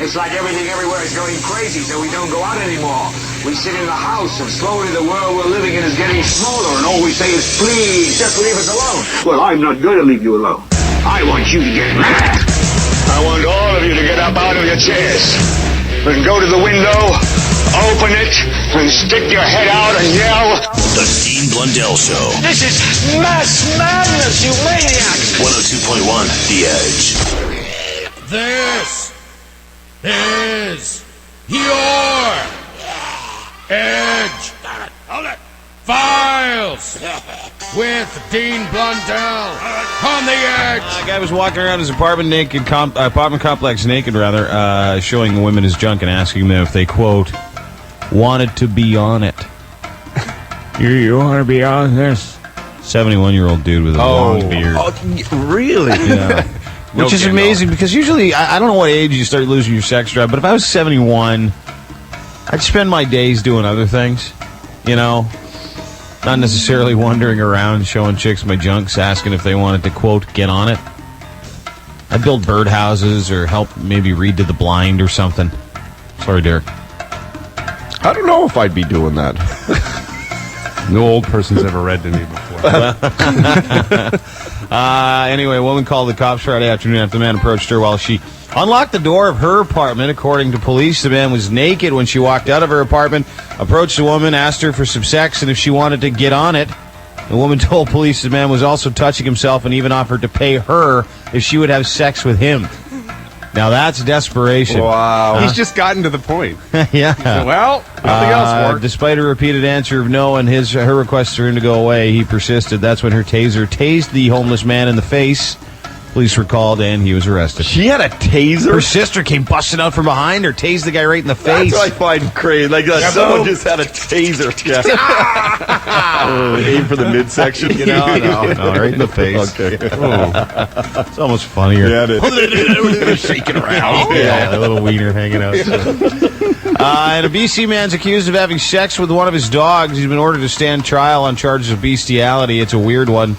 It's like everything everywhere is going crazy, so we don't go out anymore. We sit in the house, and slowly the world we're living in is getting smaller, and all we say is, please, just leave us alone. Well, I'm not going to leave you alone. I want you to get mad. I want all of you to get up out of your chairs and go to the window, open it, and stick your head out and yell, The Dean Blundell Show. This is mass madness, you maniacs! 102.1 The Edge. This is your Edge Files with Dean Blundell on the Edge. A guy was walking around his apartment complex naked, showing women his junk and asking them if they, quote, wanted to be on it. You want to be on this? 71-year-old dude with a long beard. Oh, really? Yeah. Which is amazing because usually, I don't know what age you start losing your sex drive, but if I was 71, I'd spend my days doing other things, you know? Not necessarily wandering around showing chicks my junks, asking if they wanted to, quote, get on it. I'd build birdhouses or help maybe read to the blind or something. Sorry, Derek. I don't know if I'd be doing that. No old person's ever read to me before. Anyway, a woman called the cops Friday afternoon after the man approached her while she unlocked the door of her apartment. According to police, the man was naked when she walked out of her apartment, approached the woman, asked her for some sex, and if she wanted to get on it. The woman told police the man was also touching himself and even offered to pay her if she would have sex with him. Now that's desperation. Wow. He's just gotten to the point. Yeah. Well, nothing else worked. Despite a repeated answer of no and her request for him to go away, he persisted. That's when her taser tased the homeless man in the face. Police were called and he was arrested. She had a taser? Her sister came busting out from behind her, tased the guy right in the face. That's what I find crazy. Like, someone just had a taser. Yeah. Aim for the midsection. No, right in the face. Okay. It's almost funnier. Yeah, it is. Shaking around. Yeah, a little wiener hanging out. And a BC man's accused of having sex with one of his dogs. He's been ordered to stand trial on charges of bestiality. It's a weird one.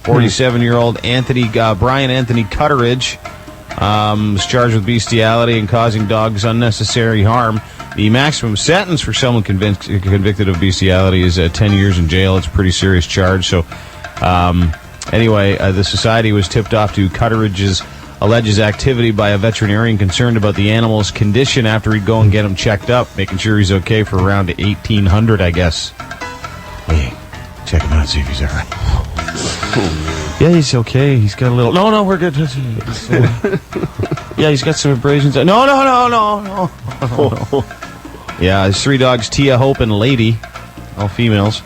47-year-old Brian Anthony Cutteridge was charged with bestiality and causing dogs unnecessary harm. The maximum sentence for someone convicted of bestiality is 10 years in jail. It's a pretty serious charge. So, anyway, the society was tipped off to Cutteridge's alleged activity by a veterinarian concerned about the animal's condition after he'd go and get him checked up, making sure he's okay for around 1,800, I guess. Hey, check him out, see if he's all right. Yeah, he's okay. He's got a little... No, we're good. Yeah, he's got some abrasions. No. Yeah, his 3 dogs, Tia, Hope, and Lady, all females,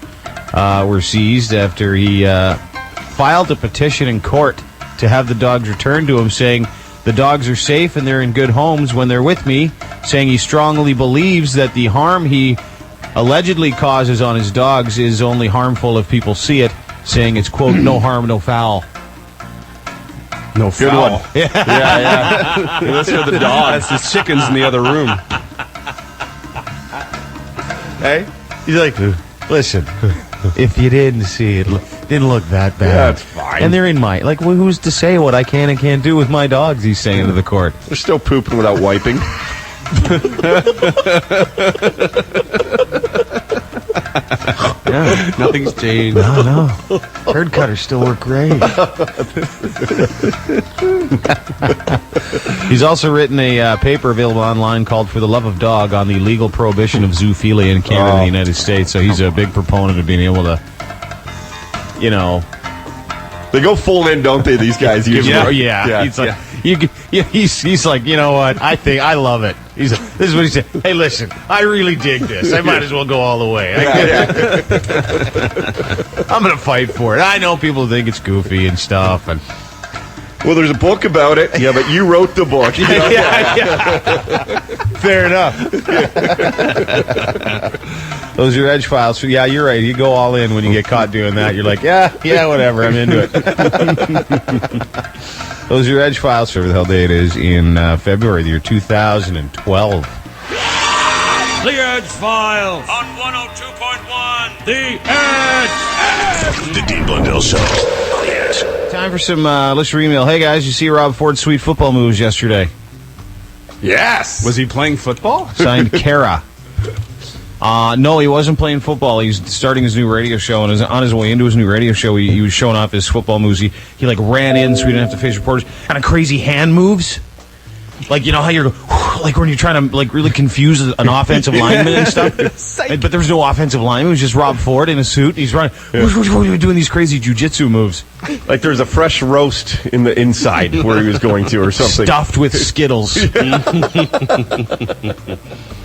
were seized after he filed a petition in court to have the dogs returned to him, saying the dogs are safe and they're in good homes when they're with me, saying he strongly believes that the harm he allegedly causes on his dogs is only harmful if people see it, saying it's, quote, no harm, no foul. No foul. Good one. Yeah. That's for the dog. That's the chickens in the other room. Hey? He's like, listen, if you didn't see it, didn't look that bad. Yeah, it's fine. And they're in my... Like, who's to say what I can and can't do with my dogs, he's saying to the court. They're still pooping without wiping. Yeah, nothing's changed. No. Herd cutters still work great. He's also written a paper available online called For the Love of Dog on the legal prohibition of zoophilia in Canada and the United States. So he's a big proponent of being able to, you know... They go full in, don't they, these guys? Usually. Yeah. He's like, he's like, you know what? I think I love it. This is what he said. Hey, listen, I really dig this. I might as well go all the way. I'm going to fight for it. I know people think it's goofy and stuff. And well, there's a book about it. Yeah, but you wrote the book. Yeah. Fair enough. Those are your Edge files. So, yeah, you're right. You go all in when you get caught doing that. You're like, yeah, whatever. I'm into it. Those are your Edge files for the hell day it is in February, the year 2012. The Edge Files on 102.1 The Edge. The Dean Blundell Show on the Edge. Time for some listener email. Hey, guys, you see Rob Ford's sweet football moves yesterday? Yes. Was he playing football? Signed Kara. No, he wasn't playing football. He's starting his new radio show, and on his way into his new radio show, he was showing off his football moves. He like ran in so we didn't have to face reporters. Kind of crazy hand moves. Like, you know how you're like when you're trying to like really confuse an offensive lineman and stuff. But there was no offensive lineman. It was just Rob Ford in a suit. He's running, doing these crazy jiu-jitsu moves. Like there was a fresh roast in the inside where he was going to or something. Stuffed with Skittles.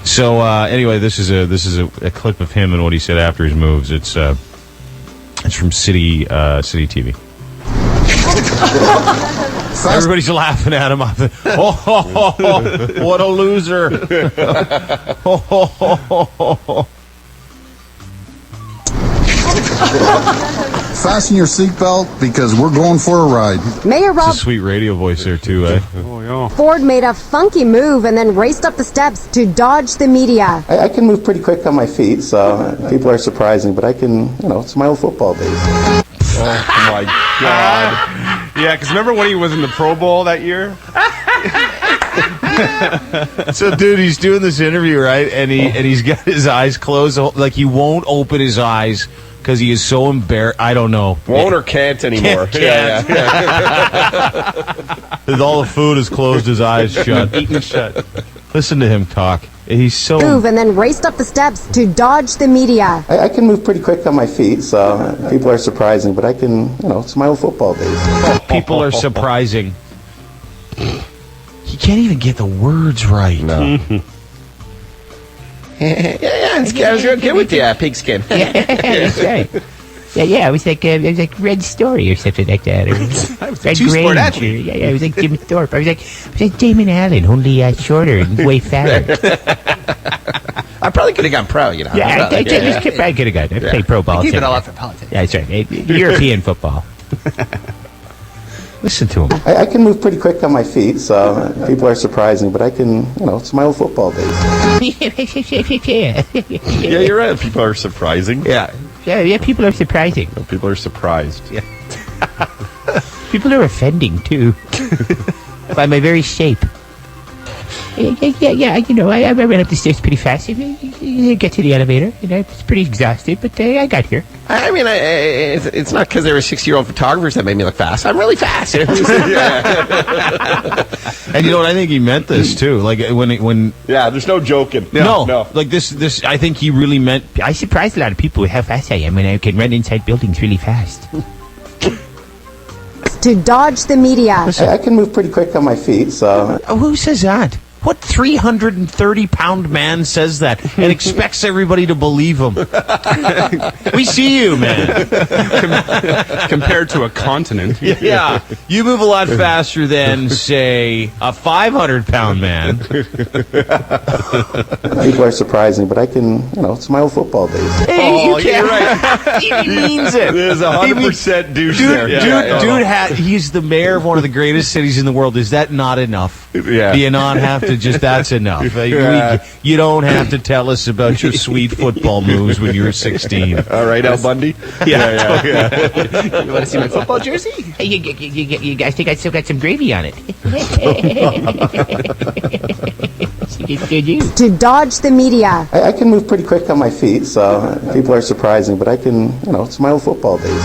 So anyway, this is a clip of him and what he said after his moves. It's from City TV. Everybody's laughing at him. What a loser! Fasten your seatbelt because we're going for a ride. Mayor Rob. It's a sweet radio voice there too, eh? Oh yeah. Ford made a funky move and then raced up the steps to dodge the media. I can move pretty quick on my feet, so people are surprising, but I can, it's my old football days. Oh my God. Yeah, because remember when he was in the Pro Bowl that year? So, dude, he's doing this interview, right? And he's got his eyes closed, like he won't open his eyes because he is so embarrassed. I don't know. Won't or can't anymore. Can't. All the food is closed, his eyes shut. Eaten shut. Listen to him talk. He's so... Move and then raced up the steps to dodge the media. I can move pretty quick on my feet, so people are surprising, but I can, it's my old football days. People are surprising. He can't even get the words right. No. I was good with the pigskin. That's right. Yeah, it was like Red Story or something like that. Or Red two-sport Grange. athlete. Yeah, it was like Jim Thorpe. I was like Damon Allen, only shorter and way fatter. I probably could have gone pro, you know. Yeah, I could have gone. I played pro ball. Keep it all up for politics. Yeah, that's right. European football. Listen to him. I can move pretty quick on my feet, so people are surprising, but I can, it's my old football days. Yeah, you're right. People are surprising. Yeah, people are surprising. No, people are surprised. Yeah. People are offending, too. By my very shape. Yeah, I ran up the stairs pretty fast. You get to the elevator, it's pretty exhausted, but I got here. I mean, it's not because they were 60-year-old photographers that made me look fast. I'm really fast. And you know what? I think he meant this too. Like when there's no joking. No. Like this. I think he really meant. I surprised a lot of people with how fast I am when I can run inside buildings really fast. To dodge the media. I can move pretty quick on my feet, so... Who says that? What 330-pound man says that and expects everybody to believe him? We see you, man. Compared to a continent. Yeah. You move a lot faster than, say, a 500-pound man. People are surprising, but I can, it's my old football days. Hey, you're right. He means it. There's 100% douche there. He's the mayor of one of the greatest cities in the world. Is that not enough? Yeah. Do you not have to that's enough? You don't have to tell us about your sweet football moves when you were 16. All right, Al Bundy? Yeah. You want to see my football jersey? Hey, you guys think I still got some gravy on it? To dodge the media. I can move pretty quick on my feet, so people are surprising, but I can, it's my old football days.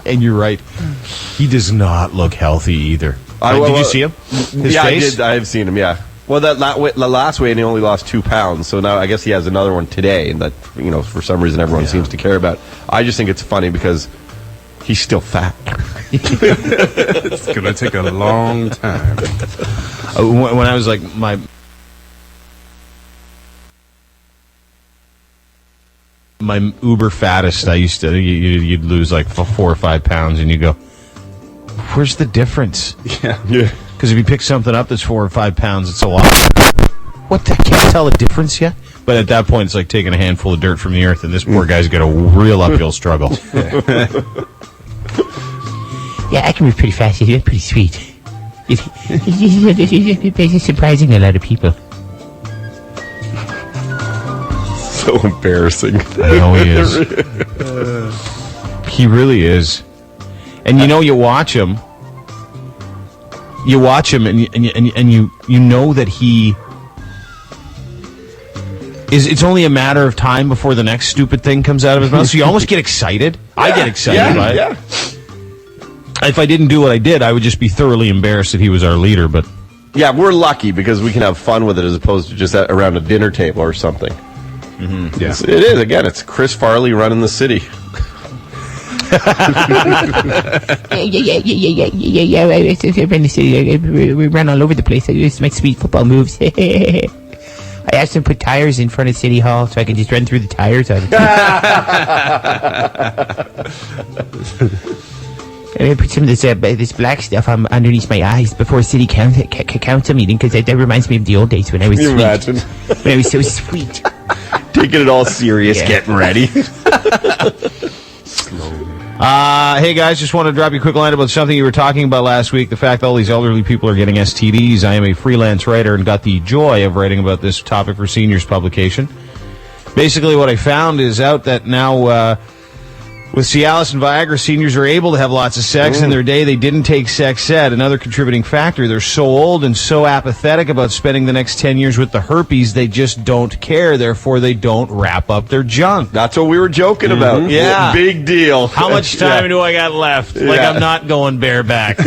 And you're right. He does not look healthy either. Did you see him? His face? I've seen him, yeah. Well, the last weigh-in, he only lost 2 pounds, so now I guess he has another one today that, for some reason everyone seems to care about. I just think it's funny because he's still fat. It's going to take a long time. When I was like, my uber fattest, I used to, you'd lose like 4 or 5 pounds and you go, where's the difference? Yeah. Because if you pick something up that's 4 or 5 pounds, it's so off. What? I can't tell the difference yet? But at that point, it's like taking a handful of dirt from the earth, and this poor guy's got a real uphill struggle. Yeah, I can move pretty fast. He's pretty sweet. He's surprising a lot of people. So embarrassing. I know he is. He really is. And you watch him, you watch him and you know that he is. It's only a matter of time before the next stupid thing comes out of his mouth. So you almost get excited. Yeah, I get excited by it. Yeah. If I didn't do what I did, I would just be thoroughly embarrassed that he was our leader. But yeah, we're lucky because we can have fun with it as opposed to just around a dinner table or something. Mm-hmm. Yeah. It is, again, it's Chris Farley running the city. We ran all over the place. I used to make sweet football moves. I asked them to put tires in front of City Hall so I could just run through the tires on it. I put some of this black stuff underneath my eyes before a city council meeting because that reminds me of the old days when I was sweet. Imagine. When I was so sweet. Taking it all serious, getting ready. Hey guys, just want to drop you a quick line about something you were talking about last week, the fact that all these elderly people are getting STDs. I am a freelance writer and got the joy of writing about this topic for Seniors publication. Basically what I found is out that now with Cialis and Viagra, seniors are able to have lots of sex. In their day, they didn't take sex ed. Another contributing factor, they're so old and so apathetic about spending the next 10 years with the herpes, they just don't care. Therefore, they don't wrap up their junk. That's what we were joking about. Yeah. Big deal. How much time do I got left? Like, I'm not going bareback.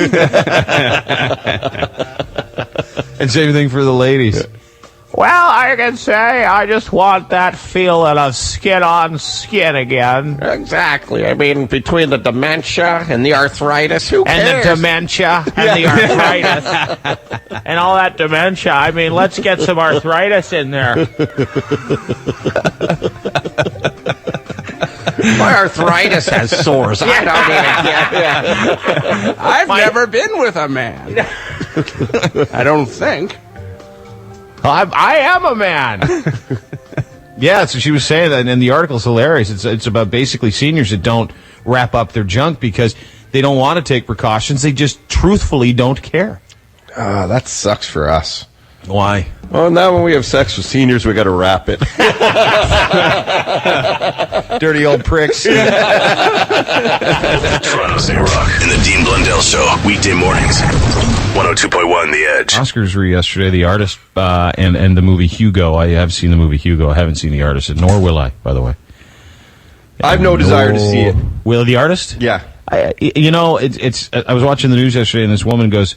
And same thing for the ladies. Well, I can say I just want that feeling of skin on skin again. Exactly. I mean, between the dementia and the arthritis, who cares? And the dementia and the arthritis. And all that dementia. I mean, let's get some arthritis in there. My arthritis has sores. I don't even get it. I've never been with a man. I don't think. I am a man. Yeah, so she was saying that, and the article's hilarious. It's about basically seniors that don't wrap up their junk because they don't want to take precautions. They just truthfully don't care. That sucks for us. Why? Well, now when we have sex with seniors, we got to wrap it. Dirty old pricks. Toronto's A-Rock and the Dean Blundell Show, weekday mornings. 102.1 The Edge. Oscars were yesterday. The Artist and the movie Hugo. I have seen the movie Hugo. I haven't seen The Artist, nor will I, by the way. I have no desire to see it. Will The Artist? Yeah. You know, it's. I was watching the news yesterday, and this woman goes,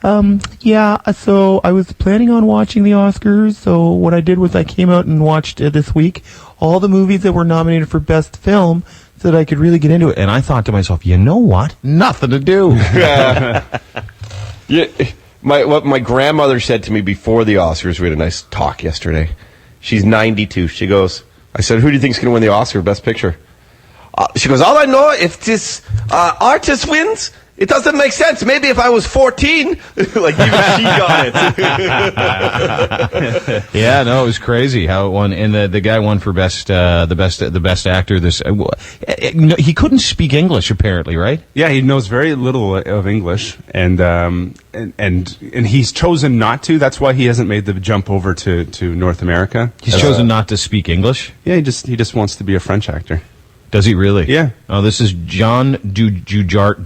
so I was planning on watching the Oscars, so what I did was I came out and watched this week all the movies that were nominated for Best Film so that I could really get into it. And I thought to myself, you know what? Nothing to do. Yeah, what my grandmother said to me before the Oscars, we had a nice talk yesterday. She's 92. She goes, I said, who do you think is going to win the Oscar Best Picture? She goes, all I know, if this artist wins, it doesn't make sense. Maybe if I was 14, like even she got it. Yeah, no, it was crazy how it won, and the guy won for the best actor. He couldn't speak English apparently, right? Yeah, he knows very little of English, and he's chosen not to. That's why he hasn't made the jump over to North America. He's chosen not to speak English. Yeah, he just wants to be a French actor. Does he really? Yeah. Oh, this is John Dujardin.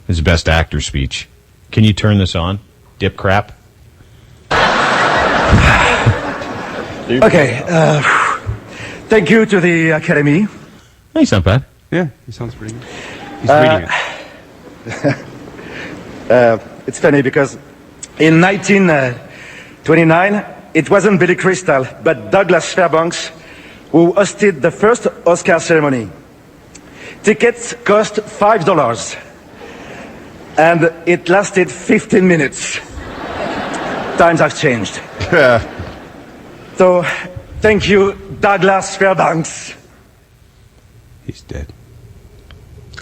His best actor speech. Can you turn this on? Dip crap. Okay. Thank you to the Academy. He's not bad. Yeah, he sounds pretty good. He's reading it. It's funny because in 1929, it wasn't Billy Crystal, but Douglas Fairbanks who hosted the first Oscar ceremony. Tickets cost $5, and it lasted 15 minutes. Times have changed. So, thank you, Douglas Fairbanks. He's dead.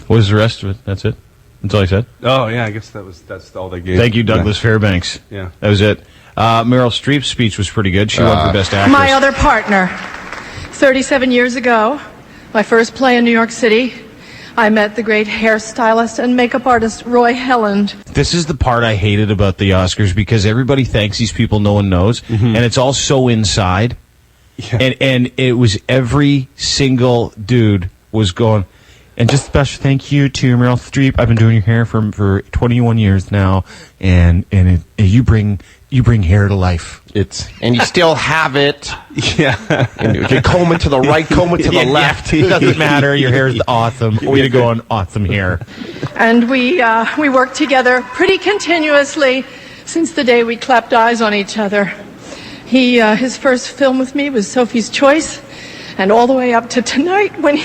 What was the rest of it? That's it? That's all I said? Oh, yeah, I guess that's all they gave. Thank you, Douglas Fairbanks. Yeah. That was it. Meryl Streep's speech was pretty good. She won for Best Actress. My other partner. 37 years ago, my first play in New York City, I met the great hairstylist and makeup artist Roy Helland. This is the part I hated about the Oscars because everybody thanks these people no one knows, and it's all so inside. Yeah. And it was every single dude was going, And just a special thank you to Meryl Streep. I've been doing your hair for 21 years now, and you bring hair to life. And you still have it. Yeah. And you can comb it to the right, comb it to the left. It doesn't matter. Your hair is awesome. Way to go on awesome hair. And we worked together pretty continuously since the day we clapped eyes on each other. His first film with me was Sophie's Choice, and all the way up to tonight when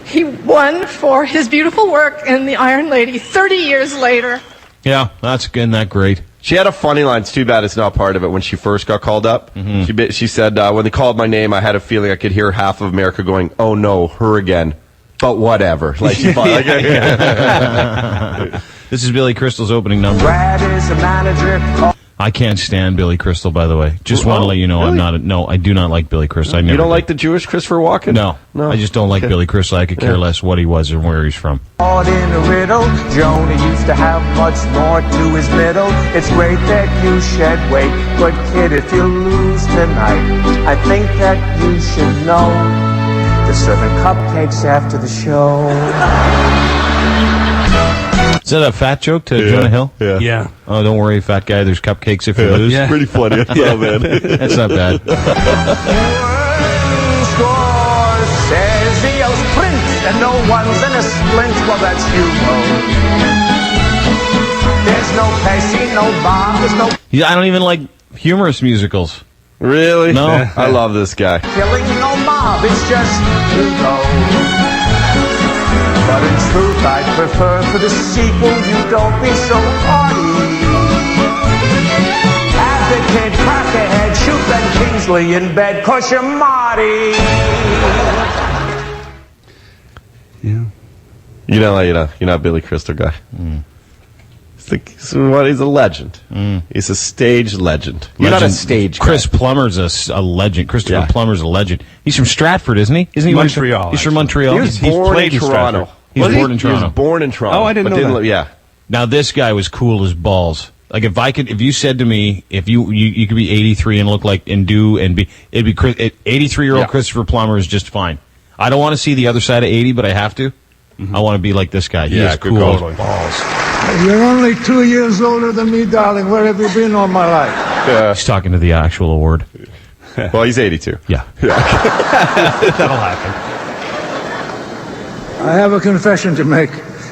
he won for his beautiful work in The Iron Lady 30 years later. Yeah, that's good. That great. She had a funny line. It's too bad it's not part of it when she first got called up. Mm-hmm. She said, when they called my name, I had a feeling I could hear half of America going, "Oh no, her again." But whatever. Like, This is Billy Crystal's opening number. Brad is a manager. I can't stand Billy Crystal, by the way. Just want to let you know, really? I do not like Billy Crystal. You don't like the Jewish Christopher Walken? No. I just don't like Billy Crystal. I could care less what he was and where he's from. Caught in a riddle, Jonah used to have much more to his middle. It's great that you shed weight, but kid, if you lose tonight, I think that you should know they're serving cupcakes after the show. Is that a fat joke to Jonah Hill? Yeah. Oh, don't worry, fat guy. There's cupcakes if you lose. It's pretty funny. Man. That's not bad. Scores, says the sprint, and no one's in a splint. Well, that's you, There's no Pepsi, no Bob, there's no... I don't even like humorous musicals. Really? No. I love this guy. Killing, no mob, it's just you, But in truth, I'd prefer for the sequel you don't be so hardy. Advocate, crackerhead, shoot Ben Kingsley in bed, 'cause you're Marty. Yeah. You're not Billy Crystal guy. He's a legend. He's a stage legend. You're not a stage guy. Chris Plummer's a legend. Christopher Plummer's a legend. He's from Stratford, isn't he? Isn't he Montreal? He's from Montreal. He was born in Toronto. He was born in Toronto. He was born in Toronto. Oh, I didn't know that. Yeah. Now this guy was cool as balls. Like if you said to me, if you could be 83 and look like and be 83-year-old Christopher Plummer is just fine. I don't want to see the other side of 80, but I have to. I want to be like this guy. He is cool as balls. You're only 2 years older than me, darling. Where have you been all my life? He's talking to the actual award. Well, he's 82. Yeah. That'll happen. I have a confession to make.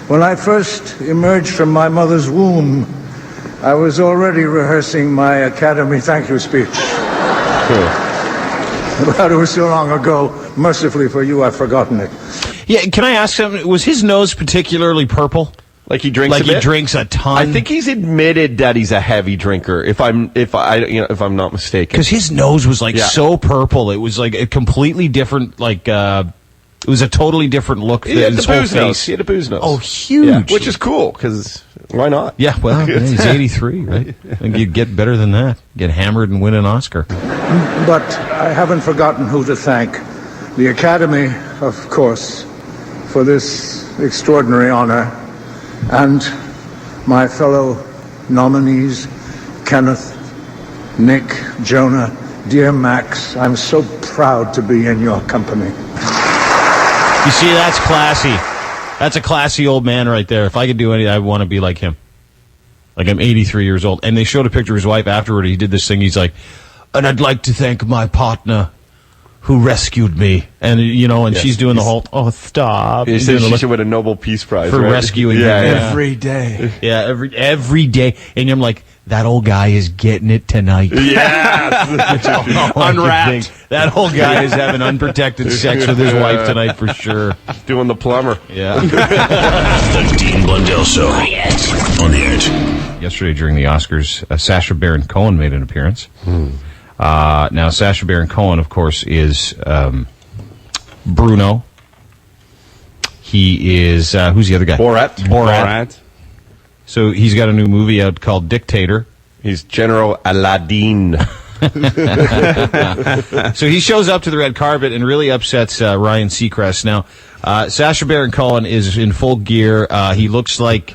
When I first emerged from my mother's womb, I was already rehearsing my Academy thank you speech. But it was so long ago. Mercifully for you, I've forgotten it. Yeah, can I ask something? Was his nose particularly purple? Like he drinks he drinks a ton. I think he's admitted that he's a heavy drinker. If I'm not mistaken, because his nose was so purple, it was like a completely different. It was a totally different look than his whole face. He had a booze nose. Oh, huge! Yeah, which is cool because why not? Yeah, well, he's 83, right? And you get better than that. Get hammered and win an Oscar. But I haven't forgotten who to thank. The Academy, of course, for this extraordinary honor. And my fellow nominees, Kenneth, Nick, Jonah, dear Max, I'm so proud to be in your company. You see, that's classy. That's a classy old man right there. If I could do anything, I want to be like him. Like, I'm 83 years old. And they showed a picture of his wife afterward. He did this thing. He's like, and I'd like to thank my partner who rescued me. And, she's doing the whole, stop. He said she should win a Nobel Peace Prize. For rescuing him. Every day. Yeah, every day. And I'm like, that old guy is getting it tonight. Yeah. Unwrapped. That old guy is having unprotected sex with his wife tonight for sure. Doing the plumber. Yeah. The Dean Blundell Show. On the Edge. Yesterday during the Oscars, Sacha Baron Cohen made an appearance. Now, Sacha Baron Cohen, of course, is Bruno. He is, who's the other guy? Borat. So he's got a new movie out called Dictator. He's General Aladdin. So he shows up to the red carpet and really upsets Ryan Seacrest. Now, Sacha Baron Cohen is in full gear. He looks like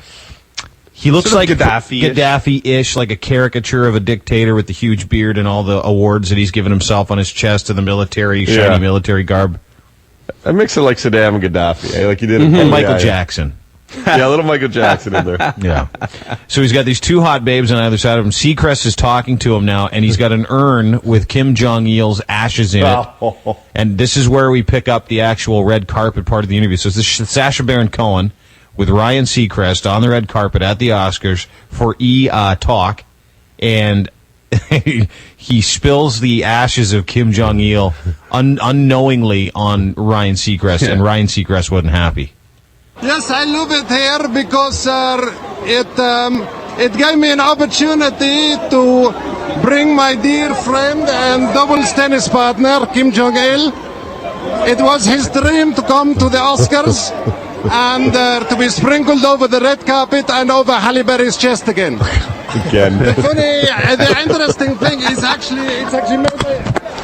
Gaddafi-ish, like a caricature of a dictator with the huge beard and all the awards that he's given himself on his chest and the military, shiny military garb. I mix it like Saddam and Gaddafi. Like you did it. And Michael Jackson. Yeah, a little Michael Jackson in there. Yeah. So he's got these two hot babes on either side of him. Seacrest is talking to him now, and he's got an urn with Kim Jong-il's ashes in it. And this is where we pick up the actual red carpet part of the interview. So this is Sacha Baron Cohen with Ryan Seacrest on the red carpet at the Oscars for talk, and he spills the ashes of Kim Jong-il unknowingly on Ryan Seacrest, and Ryan Seacrest wasn't happy. Yes, I love it here because it gave me an opportunity to bring my dear friend and doubles tennis partner, Kim Jong-il. It was his dream to come to the Oscars and to be sprinkled over the red carpet and over Halle Berry's chest again. The interesting thing is it's actually made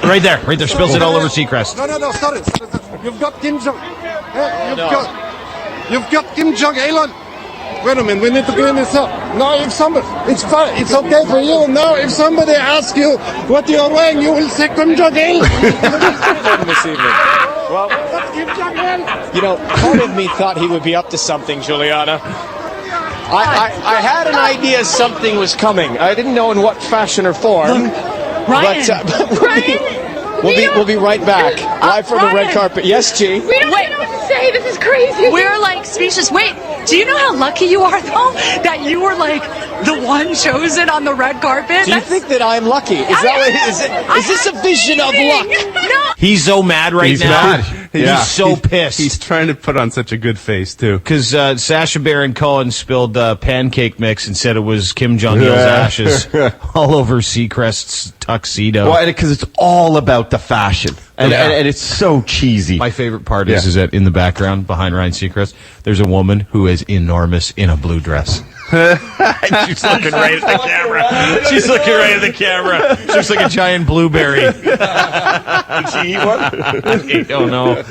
Right there, spills it all over Seacrest. No, sorry. You've got Kim Jong. You've got Kim Jong-il on. Wait a minute, we need to clean this up. Now, if somebody, it's fine, it's okay for you. Now, if somebody asks you what you're wearing, you will say Kim Jong-il. This evening. Well, Kim Jong-il. You know, part of me thought he would be up to something, Juliana. I had an idea something was coming. I didn't know in what fashion or form. Ryan. But, Ryan. We'll be right back. Live from the red carpet. Yes, G. We don't know what to say. This is crazy. We're like speechless. Wait, do you know how lucky you are, though, that you were like the one chosen on the red carpet? Do you think that I'm lucky? Is this a vision of luck? No. He's so mad right now. He's so pissed. He's trying to put on such a good face, too. Because Sacha Baron Cohen spilled pancake mix and said it was Kim Jong-il's ashes all over Seacrest's tuxedo. Well, because it's all about the fashion. And it's so cheesy. My favorite part is that in the background, behind Ryan Seacrest, there's a woman who is enormous in a blue dress. She's looking right at the camera. She's looking right at the camera. She looks like a giant blueberry. Did she eat one? I don't know.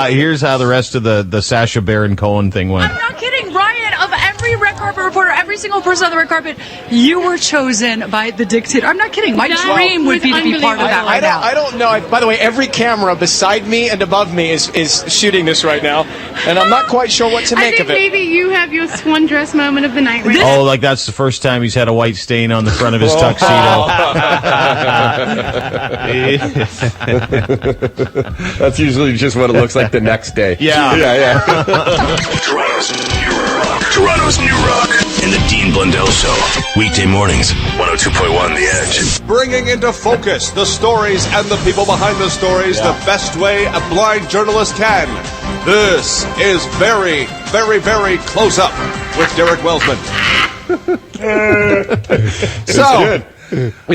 Here's how the rest of the Sacha Baron Cohen thing went. I'm not kidding, Ryan. Of every red carpet reporter, every single person on the red carpet, you were chosen by the dictator. I'm not kidding. My dream would be to be part of that right now. I don't know. By the way, every camera beside me and above me is shooting this right now, and I'm not quite sure what to make of it. Maybe you have your swan dress moment of the night. Right? Oh, like that's the first time he's had a white stain on the front of his tuxedo. That's usually just what it looks like the next day. Yeah. Toronto's New Rock and the Dean Blundell Show. Weekday mornings, 102.1 The Edge. Bringing into focus the stories and the people behind the stories the best way a blind journalist can. This is very, very, very close up with Derek Welsman. So,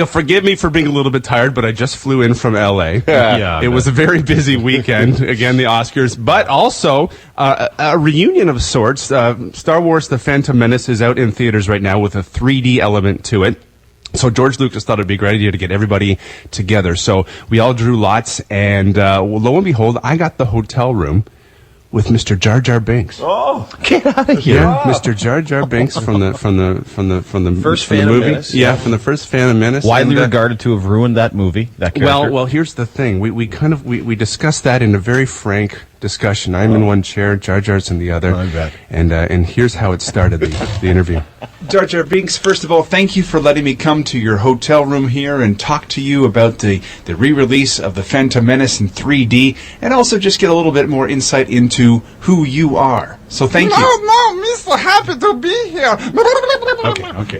forgive me for being a little bit tired, but I just flew in from L.A. It was a very busy weekend. Again, the Oscars, but also a reunion of sorts. Star Wars: The Phantom Menace is out in theaters right now with a 3D element to it. So George Lucas thought it'd be a great idea to get everybody together. So we all drew lots, and lo and behold, I got the hotel room with Mr. Jar Jar Binks. Oh, get out of here! Yeah, Mr. Jar Jar Binks from the first from the Phantom movie. Menace. Yeah, from the first Phantom Menace. Widely regarded to have ruined that movie. That character. Well, here's the thing. We discussed that in a very frank discussion. I'm in one chair, Jar Jar's in the other. I bet. And here's how it started the interview. Jar Jar Binks, first of all, thank you for letting me come to your hotel room here and talk to you about the re-release of The Phantom Menace in 3D, and also just get a little bit more insight into who you are. So thank you. No, me so happy to be here. Okay.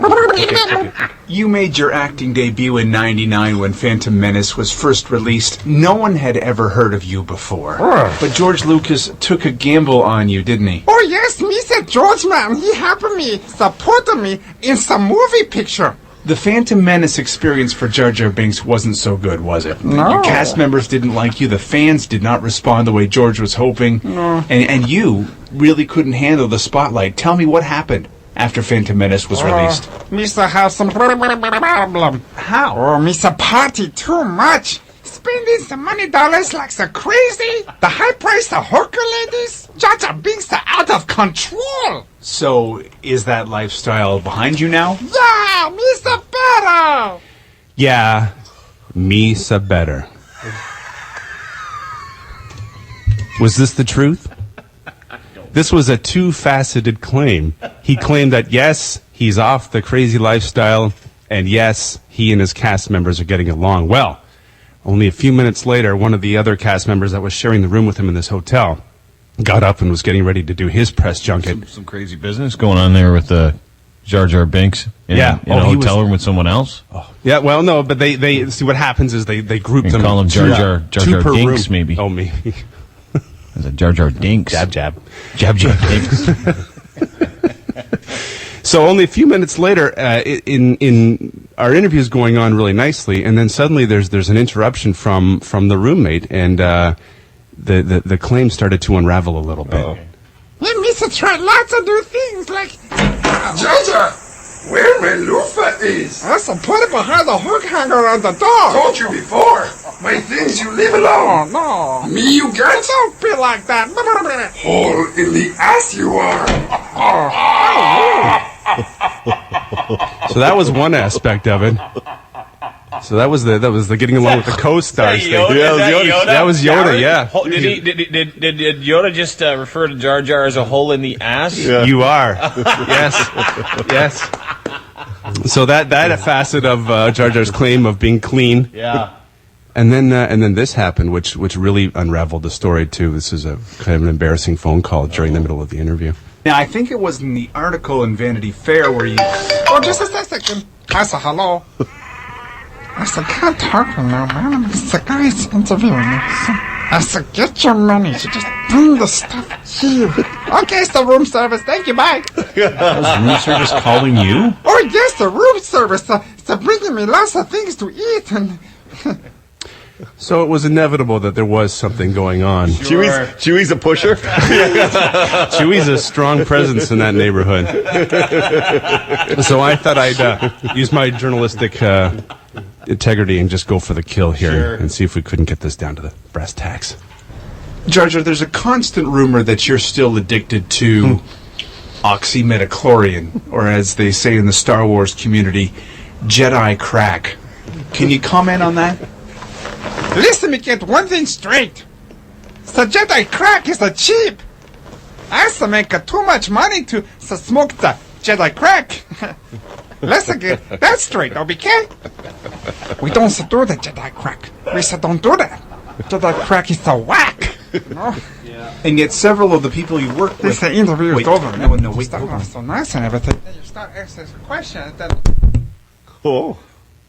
You made your acting debut in '99 when Phantom Menace was first released. No one had ever heard of you before. But George Lucas took a gamble on you, didn't he? Oh yes, Mr. George man, he helped me, supported me in some movie picture. The Phantom Menace experience for Jar Jar Binks wasn't so good, was it? No. Your cast members didn't like you. The fans did not respond the way George was hoping. No. And you really couldn't handle the spotlight. Tell me what happened after Phantom Menace was released. Mr. have some problem. How? Oh, Mr. Party too much. Spending some money dollars like so crazy. The high price, the hooker ladies. Jar Jar Binks are out of control. So, is that lifestyle behind you now? Yeah, Mr. Better. Yeah, me sa better. Was this the truth? This was a two-faceted claim. He claimed that, yes, he's off the crazy lifestyle, and yes, he and his cast members are getting along well. Only a few minutes later, one of the other cast members that was sharing the room with him in this hotel got up and was getting ready to do his press junket. Some crazy business going on there with Jar Jar Binks in a hotel room with someone else? Oh. Yeah, well, no, but they see what happens is they group them. Call him Jar Jar Binks, maybe. Oh, maybe. There's a Jar Jar Dinks. Jab, jab. Jab, jab, Dinks. So only a few minutes later, in our interview is going on really nicely, and then suddenly there's an interruption from the roommate, and the claim started to unravel a little bit. Let me try lots of new things, like... Jar Jar, where my loofah is? I also put it behind the hook hanger on the door. Told you before. My things you leave alone. Oh, no. Me you got? Don't be like that. Hole in the ass you are. So that was one aspect of it. So that was the getting along with the co-stars thing. That was Yoda. Yeah. Did Yoda just refer to Jar Jar as a hole in the ass? Yeah. You are. Yes. So that facet of Jar Jar's claim of being clean. Yeah. And then this happened, which really unraveled the story too. This is a kind of an embarrassing phone call during the middle of the interview. Now, I think it was in the article in Vanity Fair where you... Oh, just a second. I said hello. I said, can't talk now, man. The guy's interviewing me. I said, get your money. You just bring the stuff here. Okay, it's the room service. Thank you, bye. Was room service calling you? Oh, yes, the room service. They're bringing me lots of things to eat and... So it was inevitable that there was something going on. Sure. Chewy's a pusher. Chewy's a strong presence in that neighborhood. So I thought I'd use my journalistic integrity and just go for the kill here and see if we couldn't get this down to the brass tacks. Jar Jar, there's a constant rumor that you're still addicted to oxymedichlorian, or as they say in the Star Wars community, Jedi crack. Can you comment on that? Listen, me get one thing straight. The Jedi crack is cheap. I used to make too much money to smoke the Jedi crack. Let's get that straight, okay? We don't do the Jedi crack. We don't do that. Jedi crack is a whack. No? Yeah. And yet several of the people you work with... The interview is over. No, wait. Start off so nice and everything. Then you start asking questions, then... Oh.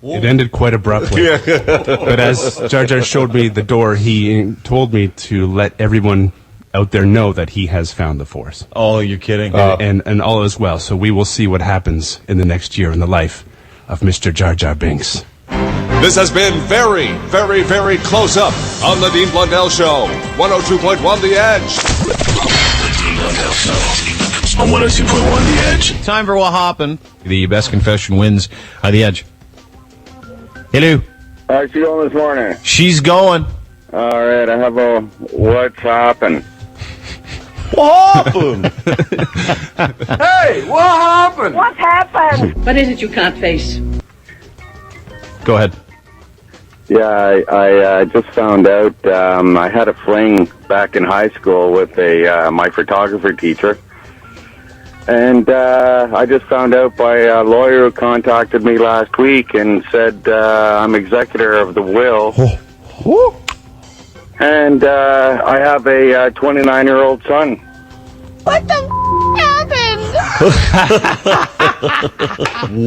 It ended quite abruptly. But as Jar Jar showed me the door, he told me to let everyone out there know that he has found the Force. Oh, you're kidding. And all is well. So we will see what happens in the next year in the life of Mr. Jar Jar Binks. This has been very, very, very close up on the Dean Blundell Show. 102.1 The Edge. The Dean Blundell Show on 102.1 The Edge. Time for what happened. The best confession wins The Edge. Hello. How's she going this morning? She's going. All right, I have a what's happened. What happened? Hey, what happened? What happened? What is it you can't face? Go ahead. Yeah, I just found out I had a fling back in high school with my photographer teacher. And I just found out by a lawyer who contacted me last week and said I'm executor of the will. And I have a 29-year-old son. What the happened?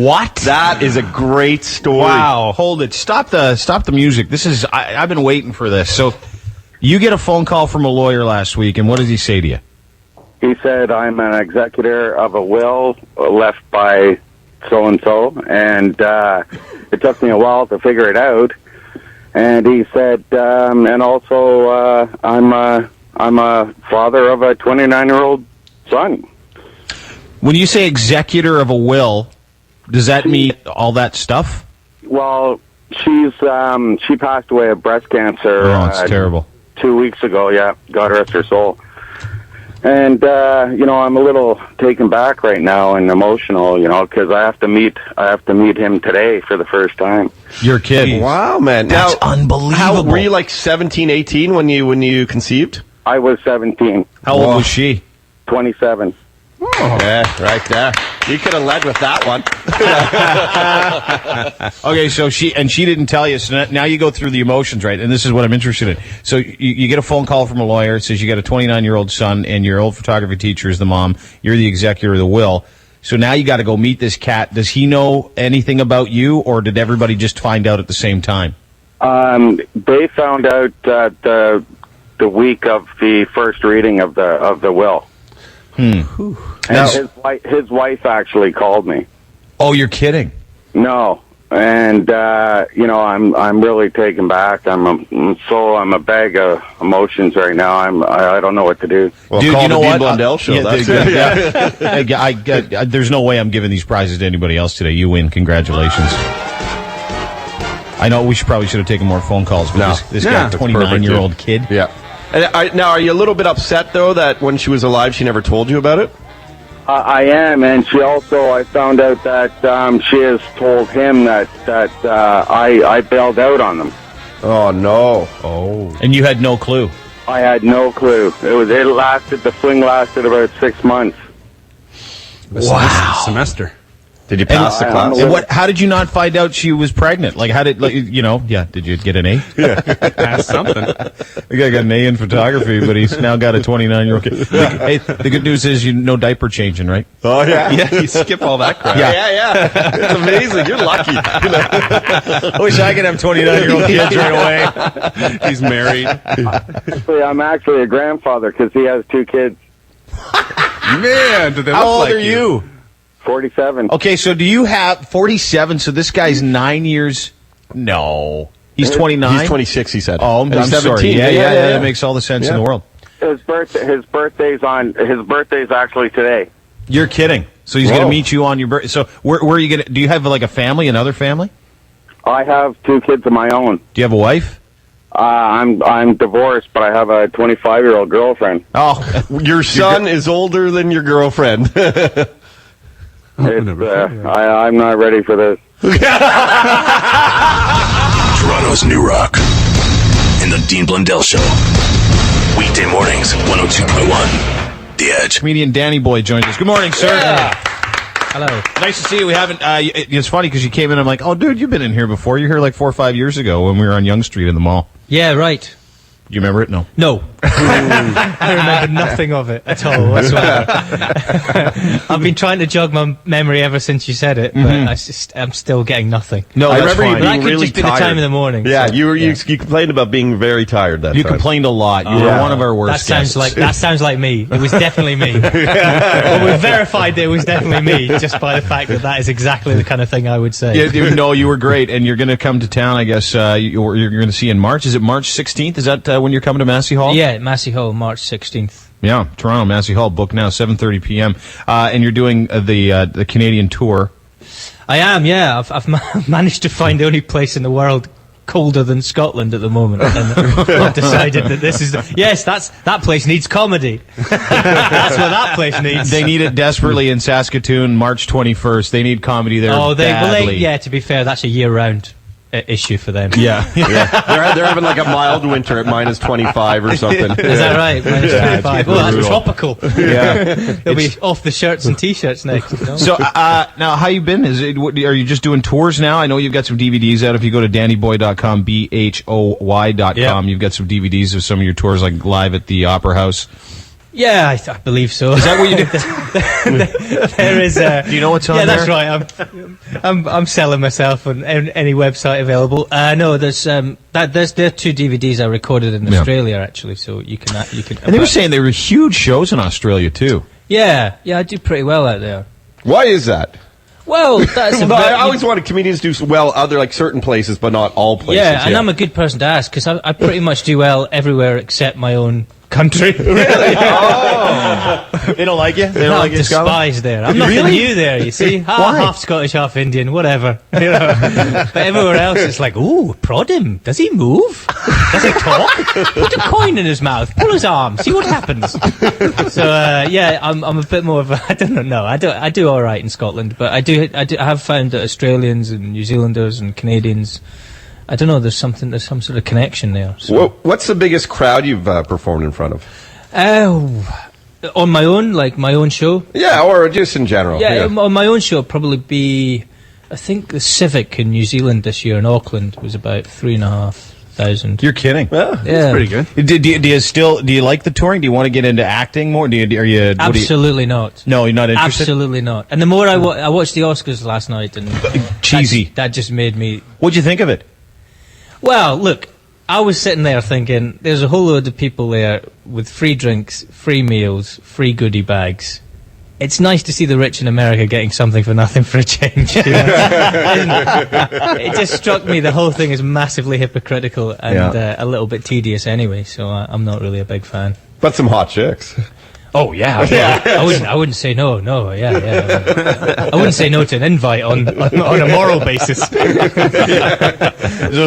What? That is a great story. Wow. Hold it. Stop the music. This is I've been waiting for this. So you get a phone call from a lawyer last week, and what does he say to you? He said, I'm an executor of a will left by so-and-so, and it took me a while to figure it out. And he said, and also, I'm a father of a 29-year-old son. When you say executor of a will, does that mean all that stuff? Well, she passed away of breast cancer. Oh, it's terrible. 2 weeks ago, yeah. God rest her soul. And, I'm a little taken back right now and emotional, because I have to meet him today for the first time. You're kidding. Wow, man. That's unbelievable. Were you like 17, 18 when you conceived? I was 17. How old was she? 27. Yeah, right there. You could have led with that one. Okay, so she didn't tell you. So now you go through the emotions, right? And this is what I'm interested in. So you get a phone call from a lawyer. It says you got a 29-year-old son, and your old photography teacher is the mom. You're the executor of the will. So now you got to go meet this cat. Does he know anything about you, or did everybody just find out at the same time? They found out the week of the first reading of the will. And his wife actually called me. Oh, you're kidding? No, and I'm really taken back. I'm a bag of emotions right now. I don't know what to do. Well, dude, call you know the Dean what? Blundell show. There's no way I'm giving these prizes to anybody else today. You win. Congratulations. I know we should have taken more phone calls, but this guy, 29-year-old kid. Yeah. And now, are you a little bit upset, though, that when she was alive, she never told you about it? I am, and I found out that she has told him that I bailed out on them. Oh, no. Oh. And you had no clue? I had no clue. The fling lasted about 6 months. Wow. Semester. Did you pass the class? And how did you not find out she was pregnant? Like, did you get an A? Yeah, pass something. The guy got an A in photography, but he's now got a 29-year-old kid. Hey, the good news is no diaper changing, right? Oh, yeah. Yeah, you skip all that crap. Yeah. It's amazing. You're lucky. I wish I could have 29-year-old kids right away. He's married. I'm actually a grandfather because he has 2 kids. Man, do they look How old like are you? 47. Okay, so do you have 47? So this guy's 9 years. No, he's 29. He's 26. He said. Oh, I'm sorry. Yeah. That makes all the sense in the world. His birthday's actually today. You're kidding. So he's going to meet you on your birthday. So where are you going to? Do you have like a family, another family? I have 2 kids of my own. Do you have a wife? I'm divorced, but I have a 25-year-old girlfriend. Oh, your son is older than your girlfriend. I'm not ready for this. Toronto's New Rock in the Dean Blundell Show. Weekday mornings, 102.1. The Edge. Comedian Danny Boy joins us. Good morning, sir. Yeah. Hello. Nice to see you. We haven't. It's funny because you came in. I'm like, oh, dude, you've been in here before. You're here like 4 or 5 years ago when we were on Yonge Street in the mall. Yeah, right. Do you remember it? No. No. I remember nothing of it at all whatsoever. I've been trying to jog my memory ever since you said it, but I'm still getting nothing. No, I remember you being that could really just be tired. the time of the morning. Yeah, so, you complained about being very tired that time. You complained a lot. You were one of our worst guests. That sounds like me. It was definitely me. Well, we verified that it was definitely me just by the fact that is exactly the kind of thing I would say. Yeah, no, you were great, and you're going to come to town, I guess, you're going to see in March. Is it March 16th? Is that when you're coming to Massey Hall? Yeah, Massey Hall, March 16th. Yeah, Toronto, Massey Hall, book now, 7:30 p.m. And you're doing the Canadian tour. I am, yeah. I've managed to find the only place in the world colder than Scotland at the moment, and I've decided that this is that place needs comedy. That's what that place needs. They need it desperately in Saskatoon, March 21st. They need comedy there. Badly. To be fair, that's a year-round issue for them. Yeah. They're having like a mild winter at minus 25 or something. Is that right? Minus 25. Well, that's tropical. Yeah. They'll be off the shirts and t-shirts next. You know? So now, how you been? Are you just doing tours now? I know you've got some DVDs out. If you go to dannyboy.com, BHOY.com, you've got some DVDs of some of your tours, like live at the Opera House. Yeah, I believe so. Is that what you do? There is. Do you know what's on there? Yeah, that's right. I'm selling myself on any website available. No, there's there are 2 DVDs I recorded in Australia actually, so you can. And they were saying there were huge shows in Australia too. Yeah, I do pretty well out there. Why is that? Well, that's I always wanted comedians to do well other like certain places, but not all places. Yeah, and I'm a good person to ask because I pretty much do well everywhere except my own country. Really? Oh. They don't like you? They don't like you, Scotland? I'm despised there. I'm nothing new there, you see. Half Scottish, half Indian, whatever. You know? But everywhere else, it's like, ooh, prod him. Does he move? Does he talk? Put a coin in his mouth. Pull his arm. See what happens. So, I'm a bit more of a, I don't know. I do all right in Scotland, but I have found that Australians and New Zealanders and Canadians I don't know. There's some sort of connection there. So. What's the biggest crowd you've performed in front of? On my own, like my own show? Yeah, or just in general. Yeah, on my own show, probably be, I think the Civic in New Zealand this year in Auckland was about 3,500. You're kidding? Yeah, that's pretty good. Do you like the touring? Do you want to get into acting more? Absolutely not. No, you're not interested? Absolutely not. And the more I watched the Oscars last night, and cheesy. That just made me. What'd you think of it? Well, look, I was sitting there thinking, there's a whole load of people there with free drinks, free meals, free goodie bags. It's nice to see the rich in America getting something for nothing for a change. You know? It just struck me the whole thing is massively hypocritical and a little bit tedious anyway, so I'm not really a big fan. But some hot chicks. Oh yeah, I wouldn't say no. I wouldn't say no to an invite on a moral basis. So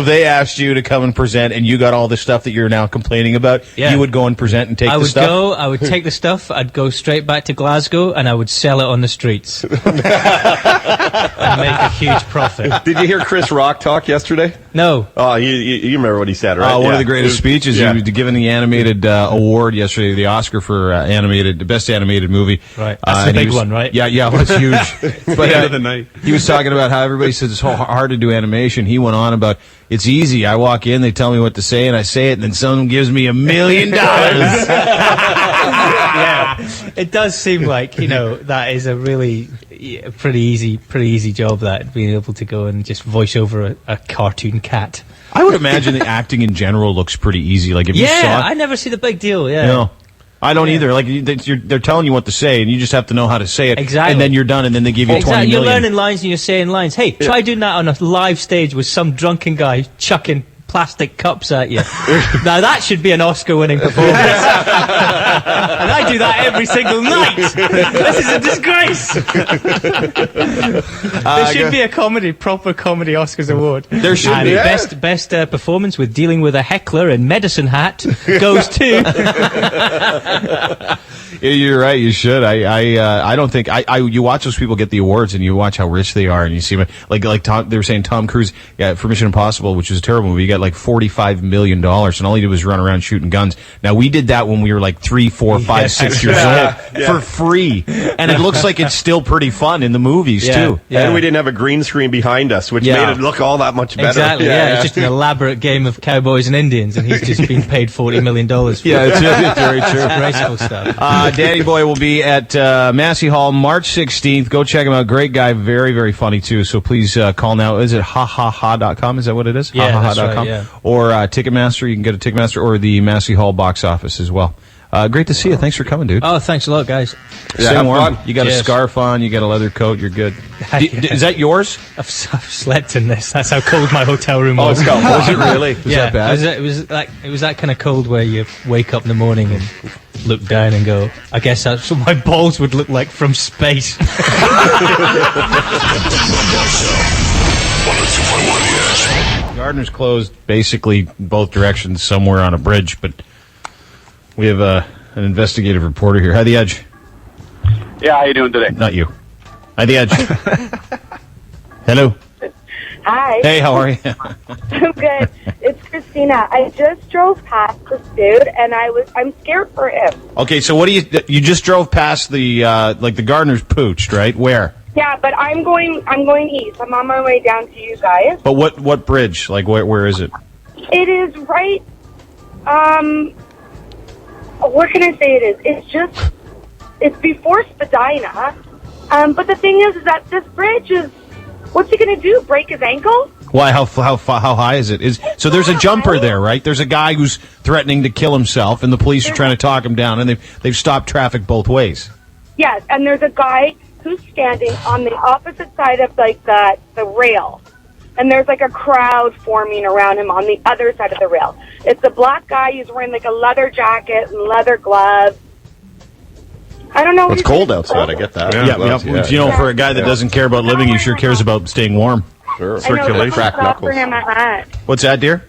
if they asked you to come and present, and you got all the stuff that you're now complaining about, you would go and present and take the stuff. I would take the stuff. I'd go straight back to Glasgow, and I would sell it on the streets and make a huge profit. Did you hear Chris Rock talk yesterday? No. Oh, you remember what he said, right? One of the greatest speeches. He was given the animated award yesterday, the Oscar for the best animated movie. Right, that's the big one, right? Yeah, well, it's huge. But end of the night. He was talking about how everybody says it's so hard to do animation. He went on about it's easy. I walk in, they tell me what to say, and I say it, and then someone gives me $1 million. Yeah, it does seem like that is a really pretty easy job. That being able to go and just voice over a cartoon cat. I would imagine the acting in general looks pretty easy. Like if you saw it, I never see the big deal. Yeah. No. I don't either. Like they're telling you what to say, and you just have to know how to say it. Exactly. And then you're done, and then they give you $20 million. You're learning lines and you're saying lines. Hey, try doing that on a live stage with some drunken guy chucking plastic cups at you. Now that should be an Oscar-winning performance. And I do that every single night. This is a disgrace. There should be a proper comedy Oscars award. There should be. Best performance with dealing with a heckler in medicine hat goes to. You're right. You should. I don't think you watch those people get the awards, and you watch how rich they are, and you see like Tom, they were saying Tom Cruise for Mission Impossible, which is a terrible movie. He got like $45 million, and all he did was run around shooting guns. Now we did that when we were like 3, 4, 5, 6 years old for free, and it looks like it's still pretty fun in the movies too. Yeah. And we didn't have a green screen behind us, which made it look all that much better. Exactly. Yeah, it's just an elaborate game of cowboys and Indians, and he's just been paid $40 million for it. Yeah, it's very true. Graceful stuff. Danny Boy will be at Massey Hall March 16th. Go check him out. Great guy. Very, very funny, too. So please call now. Is it hahaha.com? Is that what it is? Yeah, hahaha.com. Right, yeah. Or Ticketmaster. You can get a Ticketmaster or the Massey Hall box office as well. Great to see you. Thanks for coming, dude. Oh, thanks a lot, guys. Stay warm. You got a scarf on. You got a leather coat. You're good. Is that yours? I've slept in this. That's how cold my hotel room was. Was it really? Was that bad? It was that kind of cold where you wake up in the morning and look down and go, I guess that's what my balls would look like from space. Gardner's closed basically both directions somewhere on a bridge, but we have an investigative reporter here. Hi, The Edge. Yeah, how you doing today? Not you. Hi, The Edge. Hello. Hi. Hey, how are you? I'm good. It's Christina. I just drove past this dude, and I'm scared for him. Okay, so what do you just drove past the the Gardner's pooched, right? Where? Yeah, but I'm going east. I'm on my way down to you guys. But what bridge? Like where is it? It is right. What can I say? It is. It's before Spadina. But the thing is that this bridge is. What's he going to do? Break his ankle? Why? How high is it? So there's a jumper there, right? There's a guy who's threatening to kill himself, and the police are trying to talk him down, and they've stopped traffic both ways. Yes, and there's a guy who's standing on the opposite side of the rail, and there's like a crowd forming around him on the other side of the rail. It's a black guy. He's wearing like a leather jacket and leather gloves. I don't know. It's cold outside. I get that. Yeah. For a guy that doesn't care about living, he sure cares about staying warm. Sure. Circulation. Crack knuckles. Offer him a hat. What's that, dear?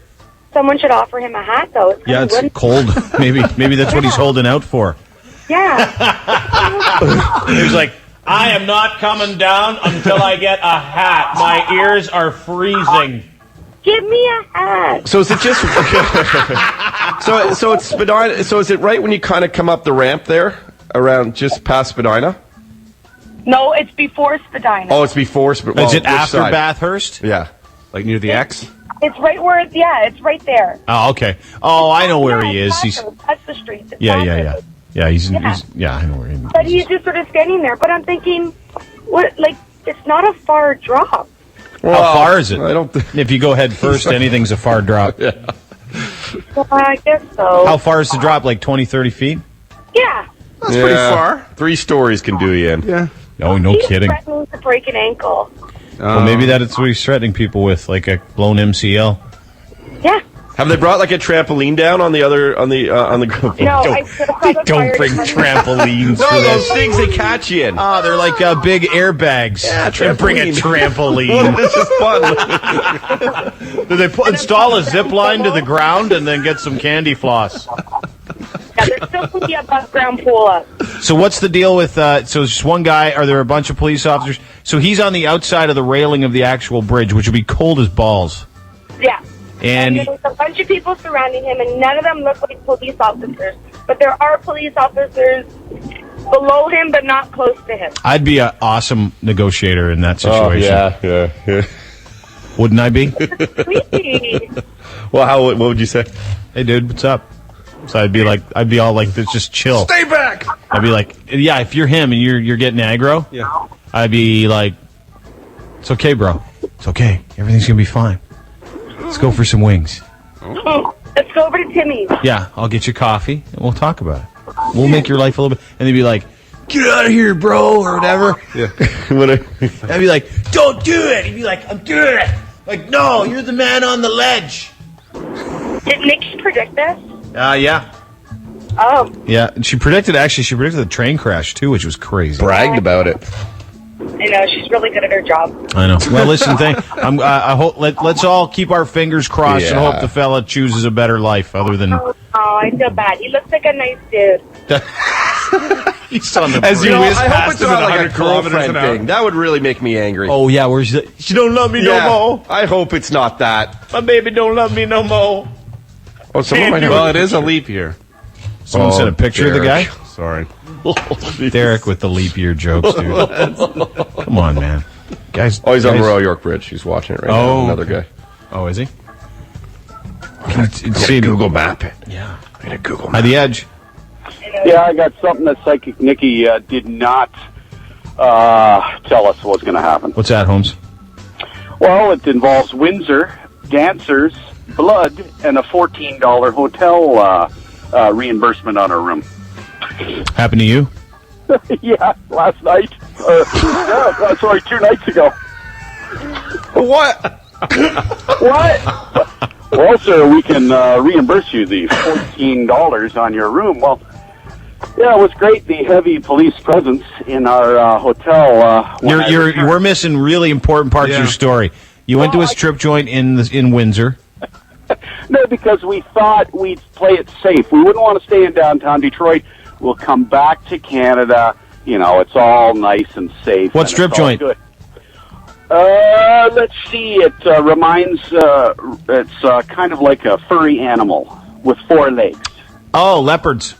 Someone should offer him a hat, though. It's cold. Maybe that's what he's holding out for. Yeah. He's like, I am not coming down until I get a hat. My ears are freezing. Give me a hat. So is it just so it's Spadina? So is it right when you kind of come up the ramp there, around just past Spadina? No, it's before Spadina. Oh, it's before Spadina. Is it after Bathurst? Yeah, like near the X. It's right where it's right there. Oh, okay. Oh, I know where he is. He's That's the street. It's yeah. He's Yeah. I know where he is. But he's just sort of standing there. But I'm thinking, what? Like, it's not a far drop. How far is it? I don't. If you go head first, anything's a far drop. Well, I guess so. How far is the drop? Like 20, 30 feet? Yeah. That's pretty far. 3 stories can do you in. Yeah. No, no He's kidding. threatening to break an ankle. Well, maybe that's what he's threatening people with, like a blown MCL. Yeah. Have they brought like a trampoline down on the other on the? No, I should have called the Don't fire bring department. trampolines for No, this. those things they catch you in. Oh, they're like big airbags. Yeah, And bring a trampoline. This is fun. Do they install a zip line to the ground and then get some candy floss? Yeah, there's still going to be a above ground pool up. So what's the deal with, so it's just one guy, are there a bunch of police officers? So he's on the outside of the railing of the actual bridge, which would be cold as balls. Yeah. And there's a bunch of people surrounding him, and none of them look like police officers. But there are police officers below him, but not close to him. I'd be an awesome negotiator in that situation. Oh, yeah. Wouldn't I be? Creepy. Well, what would you say? Hey, dude, what's up? So I'd be all like, just chill. Stay back. I'd be like, yeah, if you're him and you're getting aggro, Yeah. I'd be like, it's okay, bro. It's okay. Everything's gonna be fine. Let's go for some wings. Let's go over to Timmy's. Yeah, I'll get you coffee and we'll talk about it. We'll make your life a little bit. And they'd be like, get out of here, bro, or whatever. Yeah. I'd be like, don't do it. He'd be like, I'm doing it. Like, no, you're the man on the ledge. Did Nikki predict this? Yeah. Oh. Yeah, and she predicted the train crash, too, which was crazy. Bragged about it. I know, she's really good at her job. I know. Well, listen, I hope let's all keep our fingers crossed and hope the fella chooses a better life other than. Oh, I feel bad. He looks like a nice dude. He's on the As you whiz I hope past it's him not at like a 100 kilometers girlfriend an hour. thing. That would really make me angry. Oh yeah, where she don't love me no more. I hope it's not that. My baby don't love me no more. Oh, someone might have. Well, it is a leap year. Someone sent a picture of the guy. Sorry. Derek with the leap year jokes, dude. Come on, man. Guys. Oh, he's on the Royal York Bridge. He's watching it right now. Another guy. Oh, is he? Google map it. Yeah. I gotta Google By map. the edge. Yeah, I got something that Psychic Nikki did not tell us was going to happen. What's that, Holmes? Well, it involves Windsor, dancers, blood, and a $14 hotel reimbursement on her room. Happened to you? Yeah, last night. Sorry, 2 nights ago. What? What? Well, sir, we can reimburse you the $14 on your room. Well, yeah, it was great. The heavy police presence in our hotel. We're missing really important parts of your story. You went to a strip joint in Windsor. No, because we thought we'd play it safe. We wouldn't want to stay in downtown Detroit. We'll come back to Canada. You know, it's all nice and safe. What strip joint? Good. Let's see. It reminds. It's kind of like a furry animal with 4 legs. Oh, leopards.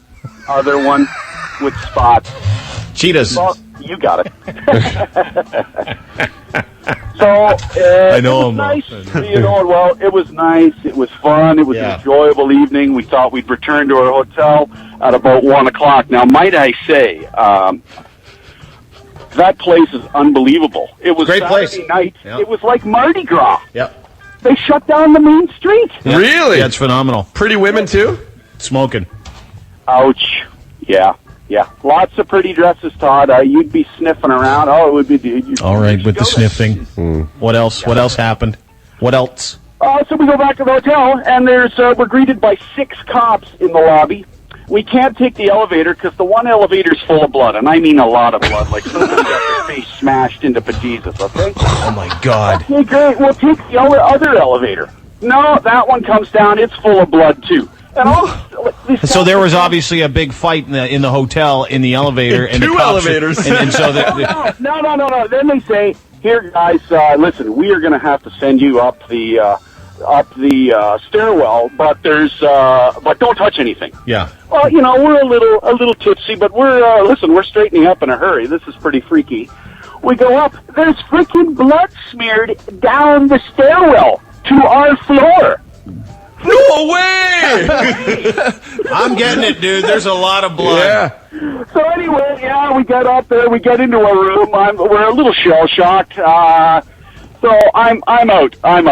Are there one with spots? Cheetahs. Well, you got it. So I know it was nice. Well, it was nice. It was fun. It was an enjoyable evening. We thought we'd return to our hotel at about 1 o'clock. Now, might I say, that place is unbelievable. It was Great Saturday place. night. Yep. It was like Mardi Gras. Yep. They shut down the main street. Yeah. Really? Yeah, it's phenomenal. Pretty women too? Smoking. Ouch. Yeah. Lots of pretty dresses, Todd. You'd be sniffing around. Oh, it would be. All right, with the sniffing. What else? What else happened? What else? So we go back to the hotel, and we're greeted by 6 cops in the lobby. We can't take the elevator because the one elevator's full of blood, and I mean a lot of blood. Like someone got their face smashed into bejesus, okay? Oh, my God. Okay, great. We'll take the other elevator. No, that one comes down. It's full of blood, too. And So there was obviously a big fight in the hotel in the elevator. And 2 the cops elevators. And so No. Then they say, here, guys, listen, we are going to have to send you up the up the stairwell, but but don't touch anything. Yeah. Well, we're a little tipsy, but we're straightening up in a hurry. This is pretty freaky. We go up. There's freaking blood smeared down the stairwell to our floor. No way! I'm getting it, dude. There's a lot of blood. Yeah. So anyway, we get up there. We get into our room. We're a little shell shocked. So I'm out. I'm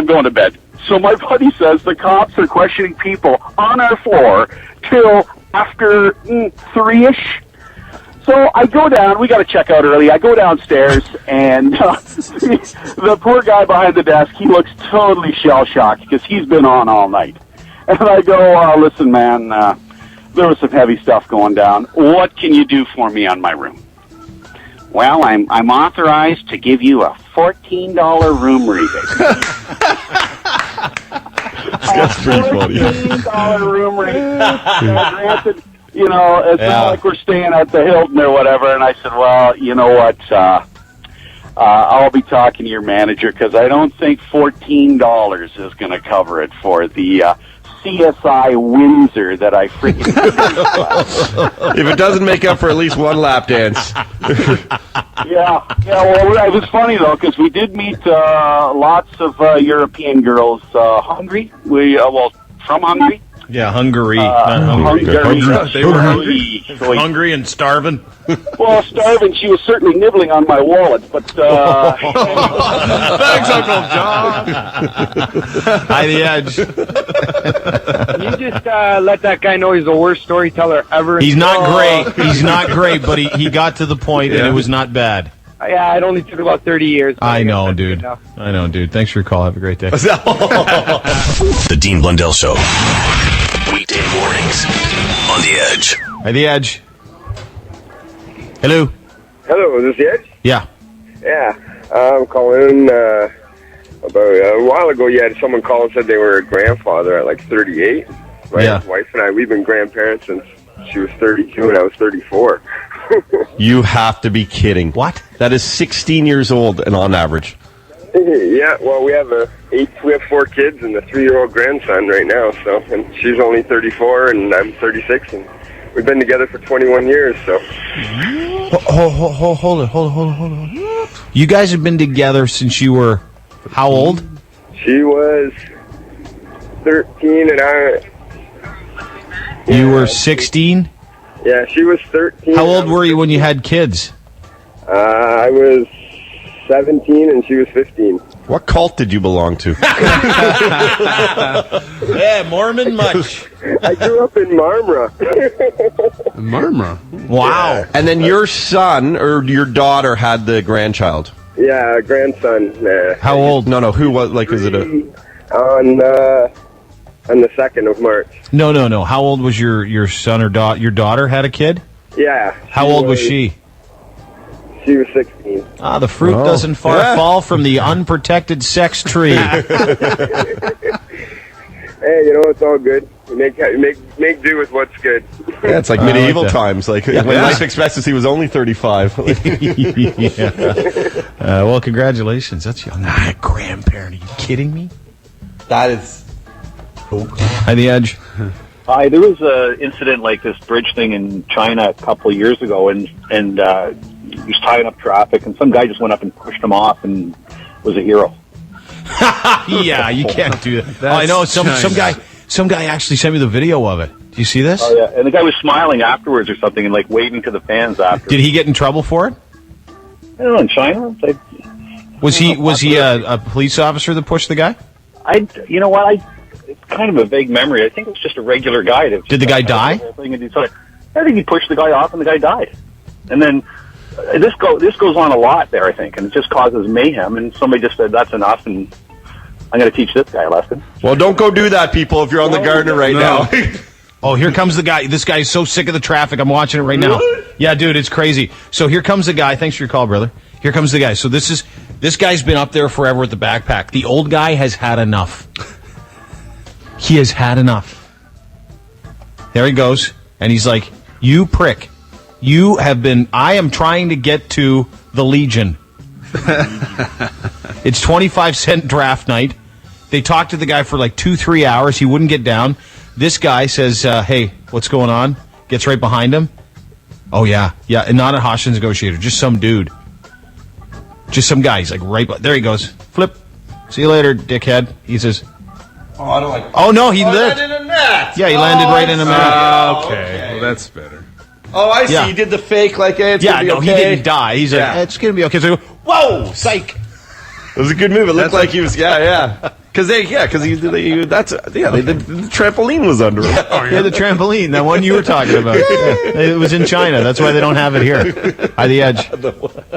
going to bed. So my buddy says the cops are questioning people on our floor till after 3-ish. So I go down. We got to check out early. I go downstairs, and the poor guy behind the desk, he looks totally shell-shocked because he's been on all night. And I go, listen, man, there was some heavy stuff going down. What can you do for me on my room? Well, I'm authorized to give you a $14 room rebate. That's pretty funny. $14 room rebate. Granted, it's not like we're staying at the Hilton or whatever. And I said, well, you know what? I'll be talking to your manager because I don't think $14 is going to cover it for the CSI Windsor that I freaking If it doesn't make up for at least one lap dance. Yeah. Well, it was funny though because we did meet lots of European girls. Hungary. From Hungary. Yeah, Hungary. Not Hungary. They were hungry. Hungry and starving. Well, starving. She was certainly nibbling on my wallet, but. Thanks, Uncle John. Hi, The Edge. Can you just let that guy know he's the worst storyteller ever? He's not great. He's not great, but he got to the point, and it was not bad. Yeah, it only took about 30 years. I know, dude. I know, dude. Thanks for your call. Have a great day. The Dean Blundell Show. Weekday mornings on The Edge. Hi, The Edge. Hello. Hello, is this The Edge? Yeah. Yeah. I'm calling about a while ago. You had someone call and said they were a grandfather at like 38. My wife and I, we've been grandparents since she was 32 and I was 34. You have to be kidding. What? That is 16 years old and on average. Yeah, well, we have 4 kids and a 3-year-old grandson right now. So, and she's only 34 and I'm 36, and we've been together for 21 years. So, hold on. You guys have been together since you were how old? She was 13 and You were 16? Yeah, she was 13. How old were you when you had kids? I was 17 and she was 15. What cult did you belong to? Yeah, Mormon much. I grew up in Marmara. Marmara? Wow. Yeah. And then your son or your daughter had the grandchild? Yeah, grandson. How old? No, who was, is it a... On the 2nd of March. No. How old was your son or daughter? Your daughter had a kid? Yeah. How old was she? She was 16. The fruit doesn't fall from the unprotected sex tree. Hey, it's all good. You make do with what's good. Yeah, it's like medieval times, when life expectancy was only 35. Well, congratulations. That's young. Grandparent. Are you kidding me? That is... Hi, The Edge. Hi, there was an incident like this bridge thing in China a couple of years ago, and he was tying up traffic, and some guy just went up and pushed him off and was a hero. Yeah, you can't do that. I know some guy actually sent me the video of it. Do you see this? Oh yeah, and the guy was smiling afterwards or something, and waving to the fans after. Did he get in trouble for it? I don't know, in China. Was he a police officer that pushed the guy? You know what? It's kind of a vague memory. I think it was just a regular guy. Did the guy die? I think he pushed the guy off and the guy died. And then this goes on a lot there, I think, and it just causes mayhem. And somebody just said, that's enough, and I'm going to teach this guy a lesson. Well, don't go do that, people, if you're on the Gardner right now. Oh, here comes the guy. This guy is so sick of the traffic. I'm watching it right now. Yeah, dude, it's crazy. So here comes the guy. Thanks for your call, brother. Here comes the guy. So this guy's been up there forever with the backpack. The old guy has had enough. He has had enough. There he goes. And he's like, you prick. I am trying to get to the Legion. It's 25-cent draft night. They talked to the guy for like 2-3 hours. He wouldn't get down. This guy says, hey, what's going on? Gets right behind him. Oh, yeah. Yeah, and not a hostage negotiator. Just some dude. Just some guy. He's like, right. There he goes. Flip. See you later, dickhead. He says, Oh, I don't like. oh, no, he lived. landed in a net. Yeah, he landed right in a mat. Okay. Well, that's better. Oh, I see. Yeah. He did the fake, like, hey, it's Yeah, gonna be no, okay. he didn't die. He's like, it's going to be okay. So I go, whoa, psych. It was a good move. It looked like he was, Because the trampoline was under him. Yeah, the trampoline, that one you were talking about. Yeah. It was in China. That's why they don't have it here. By the edge.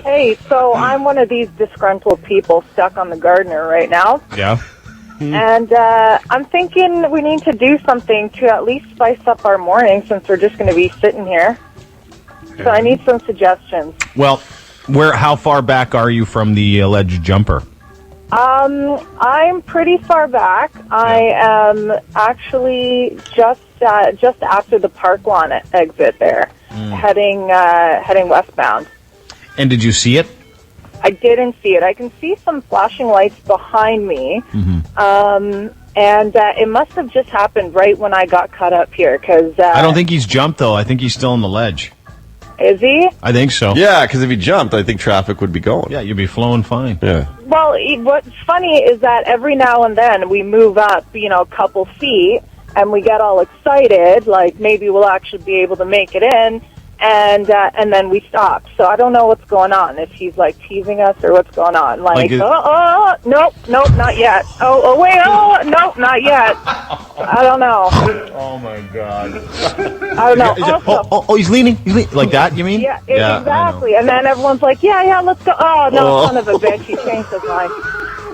Hey, so I'm one of these disgruntled people stuck on the gardener right now. Yeah. And I'm thinking we need to do something to at least spice up our morning since we're just going to be sitting here. So I need some suggestions. Well, how far back are you from the alleged jumper? I'm pretty far back. I am actually just after the park lawn exit there, heading westbound. And did you see it? I didn't see it. I can see some flashing lights behind me. And it must have just happened right when I got cut up here. Cause, I don't think he's jumped, though. I think he's still on the ledge. Is he? I think so. Yeah, because if he jumped, I think traffic would be going. Yeah, you'd be flowing fine. Yeah. Well, what's funny is that every now and then we move up, a couple feet, and we get all excited, like maybe we'll actually be able to make it in, and then we stop. So I don't know what's going on, if he's like teasing us or what's going on. Nope, not yet. Wait, nope, not yet. I don't know. Oh my God. I don't know. He's leaning. Like that, you mean? Yeah, exactly. And then everyone's like, yeah, let's go. Oh, no, son of a bitch, he changed his mind.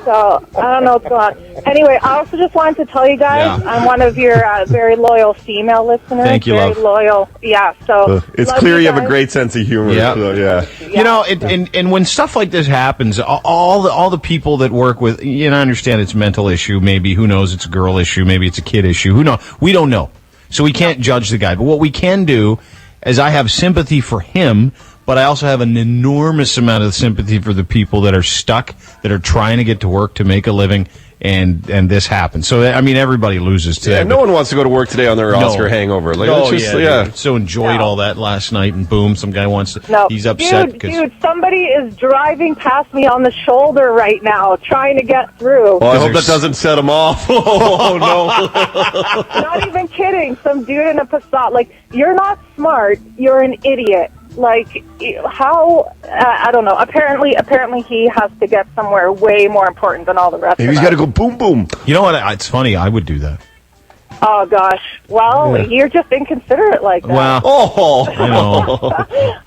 So, I don't know what's going on. Anyway, I also just wanted to tell you guys, I'm one of your very loyal female listeners. Thank you, very love. loyal. Yeah, so. It's clear you have a great sense of humor. Yeah. So, yeah. You know, and when stuff like this happens, all the people that work with, I understand it's a mental issue, maybe, who knows, it's a girl issue, maybe it's a kid issue, who knows? We don't know. So we can't judge the guy. But what we can do is I have sympathy for him, but I also have an enormous amount of sympathy for the people that are stuck, that are trying to get to work to make a living, and this happens. So, I mean, everybody loses today. Yeah, no one wants to go to work today on their Oscar hangover. Like, dude. So enjoyed all that last night, and boom, some guy wants to. No. He's upset. Dude, somebody is driving past me on the shoulder right now, trying to get through. Oh, I hope that doesn't set him off. Oh, no. Not even kidding. Some dude in a Passat. Like, you're not smart. You're an idiot. Like, how? I don't know. Apparently, he has to get somewhere way more important than all the rest. Maybe of he's us. got to go boom, boom. You know what? It's funny. I would do that. Oh gosh. Well, you're just inconsiderate like that. Well, I know.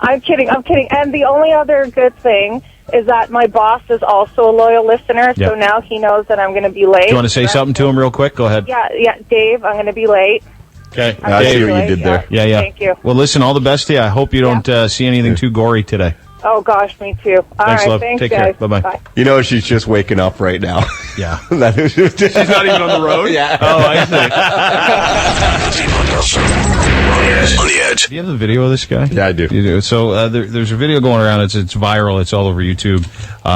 I'm kidding. And the only other good thing is that my boss is also a loyal listener, so Yep. now he knows that I'm going to be late. Do you want to say something to him real quick? Go ahead. Yeah, Dave, I'm going to be late. Okay. I see what you did there. Yeah. Thank you. Well, listen, all the best to you. I hope you don't see anything too gory today. Oh gosh, me too. All Thanks, right, love. thanks, Take guys. care. Bye-bye. You know, she's just waking up right now. Yeah. She's not even on the road? Yeah. Oh, I see. Dean Blundell Show. On the edge. Do you have the video of this guy? Yeah, I do. You do. So there's a video going around. It's viral. It's all over YouTube.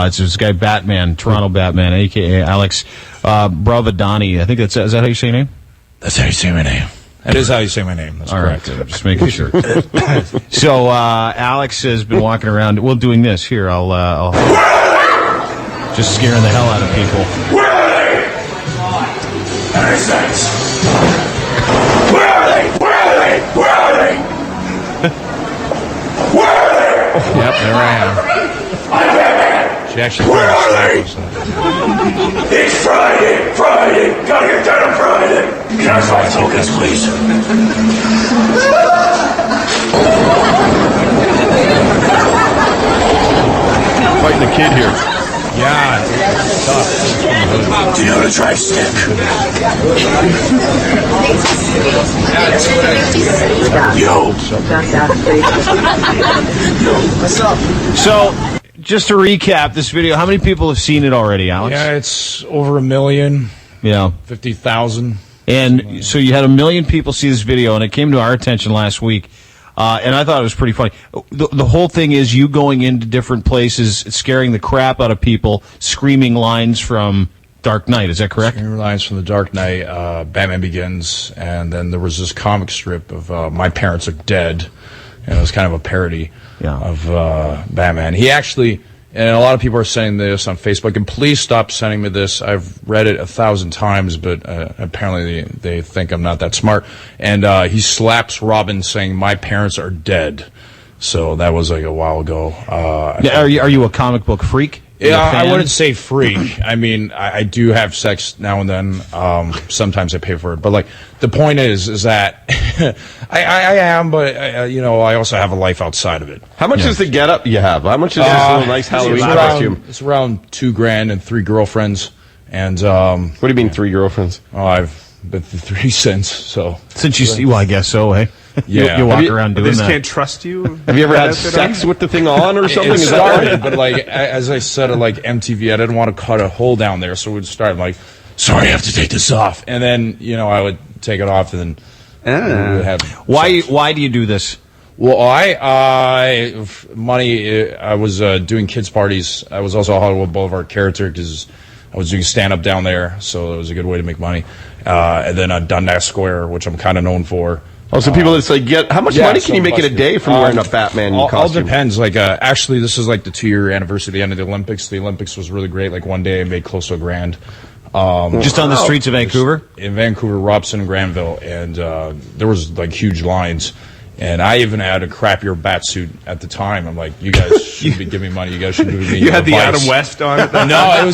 It's this guy, Batman, Toronto Batman, a.k.a. Alex Bravadani. I think is that how you say your name? That's how you say my name. That is how you say my name. That's All correct. right, just making sure. So Alex has been walking around. Well, doing this here. I'll just scaring the hell out of people. Where are they? Parasites. Where are they? Where are they? Where are they? Where are they? Yep, there I am. I'm Batman. She actually Where are they? It's Friday. Friday. Gotta get done on Friday. Can I find tokens, please? Fighting the kid here. Yeah. Tough. Do you know how to drive stick? Yo. What's up? So, just to recap this video, how many people have seen it already, Alex? Yeah, it's over 1 million. Yeah. 50,000. And so you had 1 million people see this video, and it came to our attention last week. And I thought it was pretty funny. The whole thing is you going into different places, scaring the crap out of people, screaming lines from Dark Knight. Is that correct? Screen lines from The Dark Knight, Batman Begins, and then there was this comic strip of My Parents Are Dead, and it was kind of a parody of Batman. He actually, and a lot of people are saying this on Facebook, and please stop sending me this. I've read it 1,000 times, but apparently they think I'm not that smart. And he slaps Robin saying, "My parents are dead." So that was like a while ago. Are you a comic book freak? Yeah, I wouldn't say freak. I mean, I do have sex now and then. Sometimes I pay for it, but like the point is that I am, but I also have a life outside of it. How much is the getup you have? How much is this little nice Halloween costume? It's around $2,000 and 3 girlfriends. And what do you mean 3 girlfriends? Oh, I've been through 3 since. So since you see, well, I guess so. Hey. Yeah, you walk around doing they just that. can't trust you. Have you ever had sex with the thing on or something? It started, but like as I said, like MTV, I didn't want to cut a hole down there, so we'd start like, "Sorry, I have to take this off," and then I would take it off, and then we would have Why do you do this? Well, I was doing kids parties. I was also a Hollywood Boulevard character because I was doing stand up down there, so it was a good way to make money. And then Dundas Square, which I'm kind of known for. Oh, so people just like how much money can you make in a day from wearing a Batman costume? All depends. Like, actually, this is like the 2-year anniversary of the end of the Olympics. The Olympics was really great. Like one day I made close to $1,000. Just on the streets of Vancouver? In Vancouver, Robson, and Granville, and there was like huge lines. And I even had a crappier bat suit at the time. I'm like, you guys should be giving me money. You guys should be giving me You had the advice. Adam West on it? No,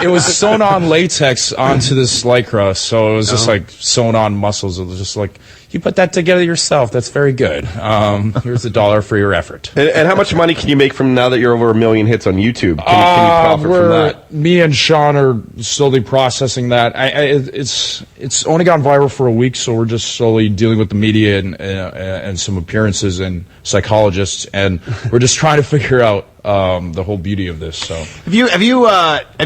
it was sewn on latex onto this Lycra. So it was just like sewn on muscles. It was just like, you put that together yourself. That's very good. Here's $1 for your effort. And how much money can you make from now that you're over 1 million hits on YouTube? Can you profit from that? Me and Sean are slowly processing that. It's only gone viral for a week, so we're just slowly dealing with the media and some appearances and psychologists, and we're just trying to figure out the whole beauty of this. So have you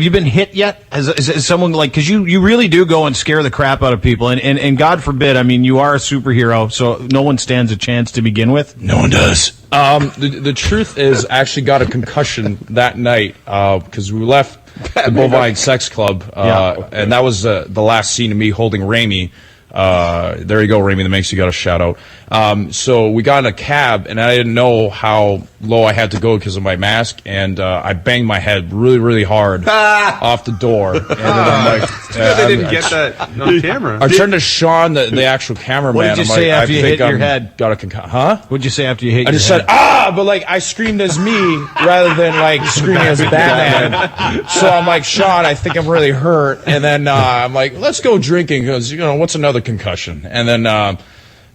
been hit yet? As someone like, because you really do go and scare the crap out of people, and God forbid, I mean, you are a superhero, so no one stands a chance to begin with. No one does. The truth is, I actually got a concussion that night because we left the Bovine Sex Club, and that was the last scene of me holding Ramey. There you go, Ramey, that makes you got a shout out. So we got in a cab, and I didn't know how low I had to go because of my mask, and I banged my head really, really hard off the door. And then I'm like, they didn't get that on camera. I turned to Sean, the actual cameraman. What did you say after you hit your head? Got a concussion. Huh? What did you say after you hit your head? I just said, but like I screamed as me rather than like screaming as Batman. So I'm like, Sean, I think I'm really hurt. And then I'm like, let's go drinking because, what's another concussion? And then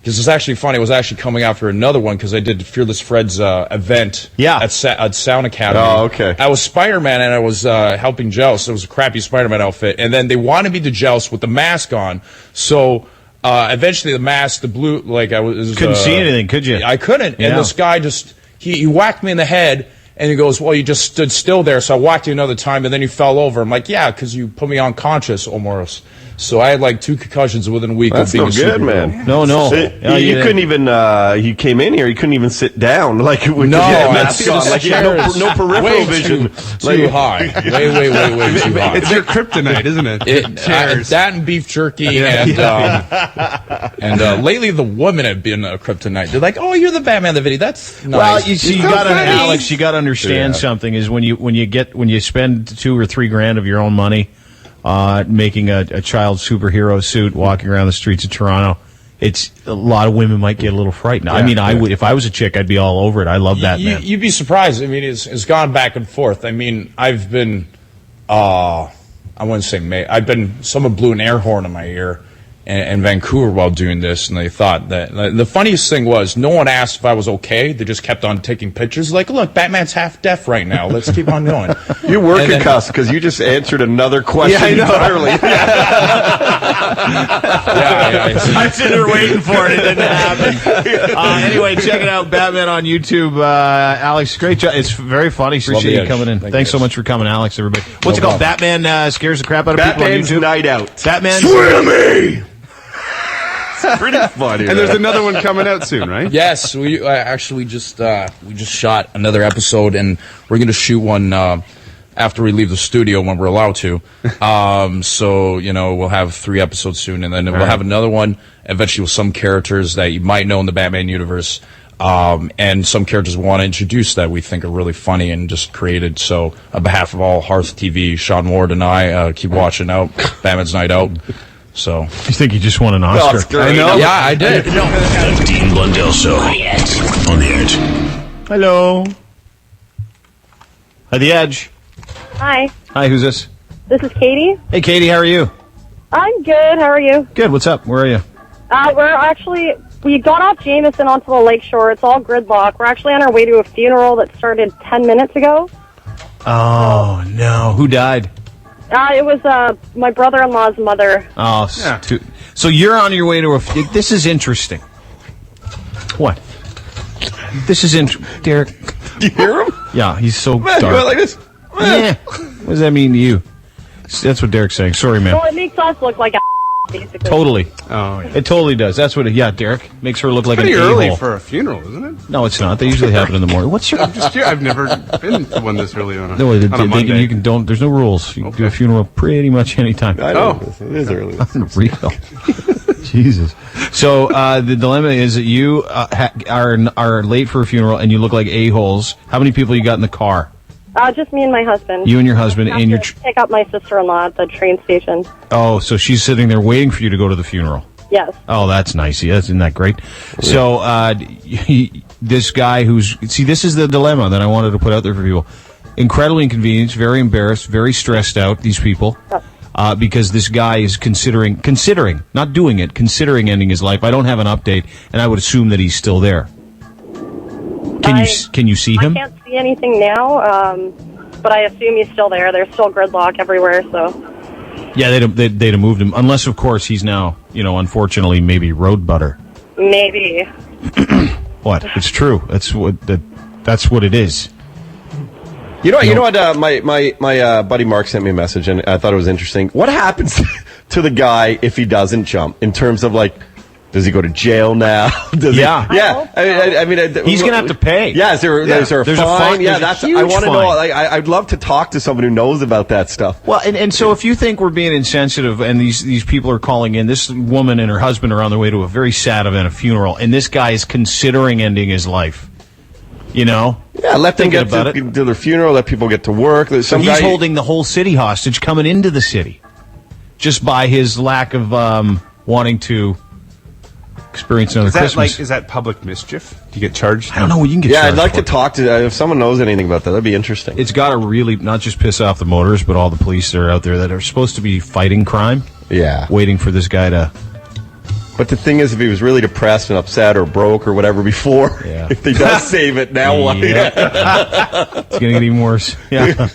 because it's actually funny, it was actually coming after another one because I did Fearless Fred's event at Sound Academy. Oh, okay. I was Spider-Man and I was helping joust. It was a crappy Spider-Man outfit. And then they wanted me to joust with the mask on. So eventually the mask, the blue, like I was... Couldn't see anything, could you? I couldn't. And this guy just, he whacked me in the head. And he goes, well, you just stood still there, so I whacked you another time, and then you fell over. I'm like, yeah, because you put me unconscious almost. So I had like 2 concussions within a week of being no good, man. No. You couldn't even, you came in here, you couldn't even sit down. Like, with no, mask on. Like, you had no peripheral vision. Too high. Way too high. It's your kryptonite, isn't it? That and beef jerky, and lately the women have been a kryptonite. They're like, oh, you're the Batman of the video. That's nice. Well, you got to, Alex, you got to understand something is when you spend $2 or $3 grand of your own money making a child superhero suit, walking around the streets of Toronto, it's a lot of women might get a little frightened. I mean, I would if I was a chick, I'd be all over it. I love that, man. You'd be surprised. I mean, it's gone back and forth. I mean, I've been I wouldn't say someone blew an air horn in my ear in Vancouver while doing this, and they thought that the funniest thing was no one asked if I was okay. They just kept on taking pictures. Like, look, Batman's half deaf right now. Let's keep on going. You were concussed because you just answered another question entirely. I was sitting there waiting for it. It didn't happen. Anyway, check it out. Batman on YouTube. Alex, great job. It's very funny. Appreciate you coming in. Thanks so much for coming, Alex, everybody. What's it called? Batman scares the crap out of people on YouTube? Night Out. Batman. Swear to me! Pretty funny. And there's another one coming out soon, right? Yes, we actually just shot another episode, and we're going to shoot one after we leave the studio when we're allowed to. So, we'll have 3 episodes soon, and then we'll have another one eventually with some characters that you might know in the Batman universe. And some characters we want to introduce that we think are really funny and just created. So, on behalf of all Hearth TV, Sean Ward and I, keep watching out. Batman's Night Out. So, you think you just won an Oscar? I know. Yeah, I did. The Dean Blundell Show. On the Edge. Hello. Hi, The Edge. Hi. Hi, who's this? This is Katie. Hey, Katie, how are you? I'm good. How are you? Good. What's up? Where are you? We got off Jameson onto the lakeshore. It's all gridlock. We're actually on our way to a funeral that started 10 minutes ago. Oh, no. Who died? It was my brother-in-law's mother. Oh, so you're on your way to this is interesting. What? This is interesting. Derek. Do you hear him? Yeah, he's so Man, dark. you went like this? Yeah. What does that mean to you? That's what Derek's saying. Sorry, man. Well, it makes us look like basically. Totally. Oh, yeah. It totally does. That's what Derek makes her look like an Pretty early a-hole. for a funeral, isn't it? No, it's not. They usually happen in the morning. What's your... I'm just curious. I've never been to one this early on a You Monday. can there's no rules. You can do a funeral pretty much any time. I know. It is early. Unreal. Jesus. So the dilemma is that you are late for a funeral and you look like a-holes. How many people you got in the car? Just me and my husband. You and your husband and your... pick up my sister-in-law at the train station. Oh, so she's sitting there waiting for you to go to the funeral. Yes. Oh, that's nice. Yeah, isn't that great? Yeah. So this guy this is the dilemma that I wanted to put out there for people. Incredibly inconvenienced, very embarrassed, very stressed out, these people. Because this guy is considering, not doing it, considering ending his life. I don't have an update, and I would assume that he's still there. Can you see him? I can't see anything now, but I assume he's still there. There's still gridlock everywhere, so... Yeah, they'd have moved him. Unless, of course, he's now, unfortunately, maybe road butter. Maybe. What? It's true. That's what it is. You know what? My buddy Mark sent me a message, and I thought it was interesting. What happens to the guy if he doesn't jump? In terms of does he go to jail now? Yeah. I mean, he's going to have to pay. Yeah. Is there a fine? Yeah, that's. I want to know. I'd love to talk to someone who knows about that stuff. Well, and so if you think we're being insensitive, and these people are calling in, this woman and her husband are on their way to a very sad event, a funeral, and this guy is considering ending his life. Yeah, let them get to their funeral. Let people get to work. So he's holding the whole city hostage coming into the city, just by his lack of wanting to experience another Christmas. Is that public mischief? Do you get charged? I don't know. You can get charged. I'd like to talk to if someone knows anything about that. That'd be interesting. It's got to really not just piss off the motorists, but all the police that are out there that are supposed to be fighting crime. Yeah, waiting for this guy to. But the thing is, if he was really depressed and upset or broke or whatever before, if he does save it, now what? It's going to get even worse. Yeah.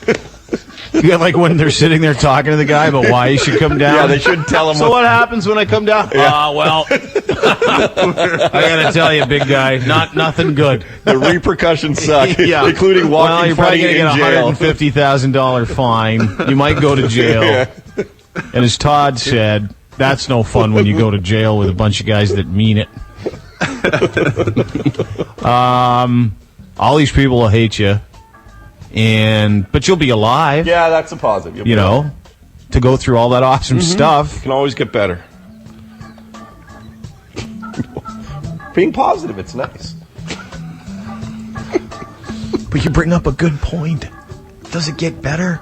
You got when they're sitting there talking to the guy about why he should come down. Yeah, they should tell him. So what happens when I come down? Yeah. Well, I got to tell you, big guy, nothing good. The repercussions suck, including walking you're funny probably in jail. going to get a $150,000 fine. You might go to jail. And as Todd said, that's no fun when you go to jail with a bunch of guys that mean it. All these people will hate you. But you'll be alive. Yeah, that's a positive. To go through all that awesome stuff. You can always get better. Being positive, it's nice. But you bring up a good point. Does it get better?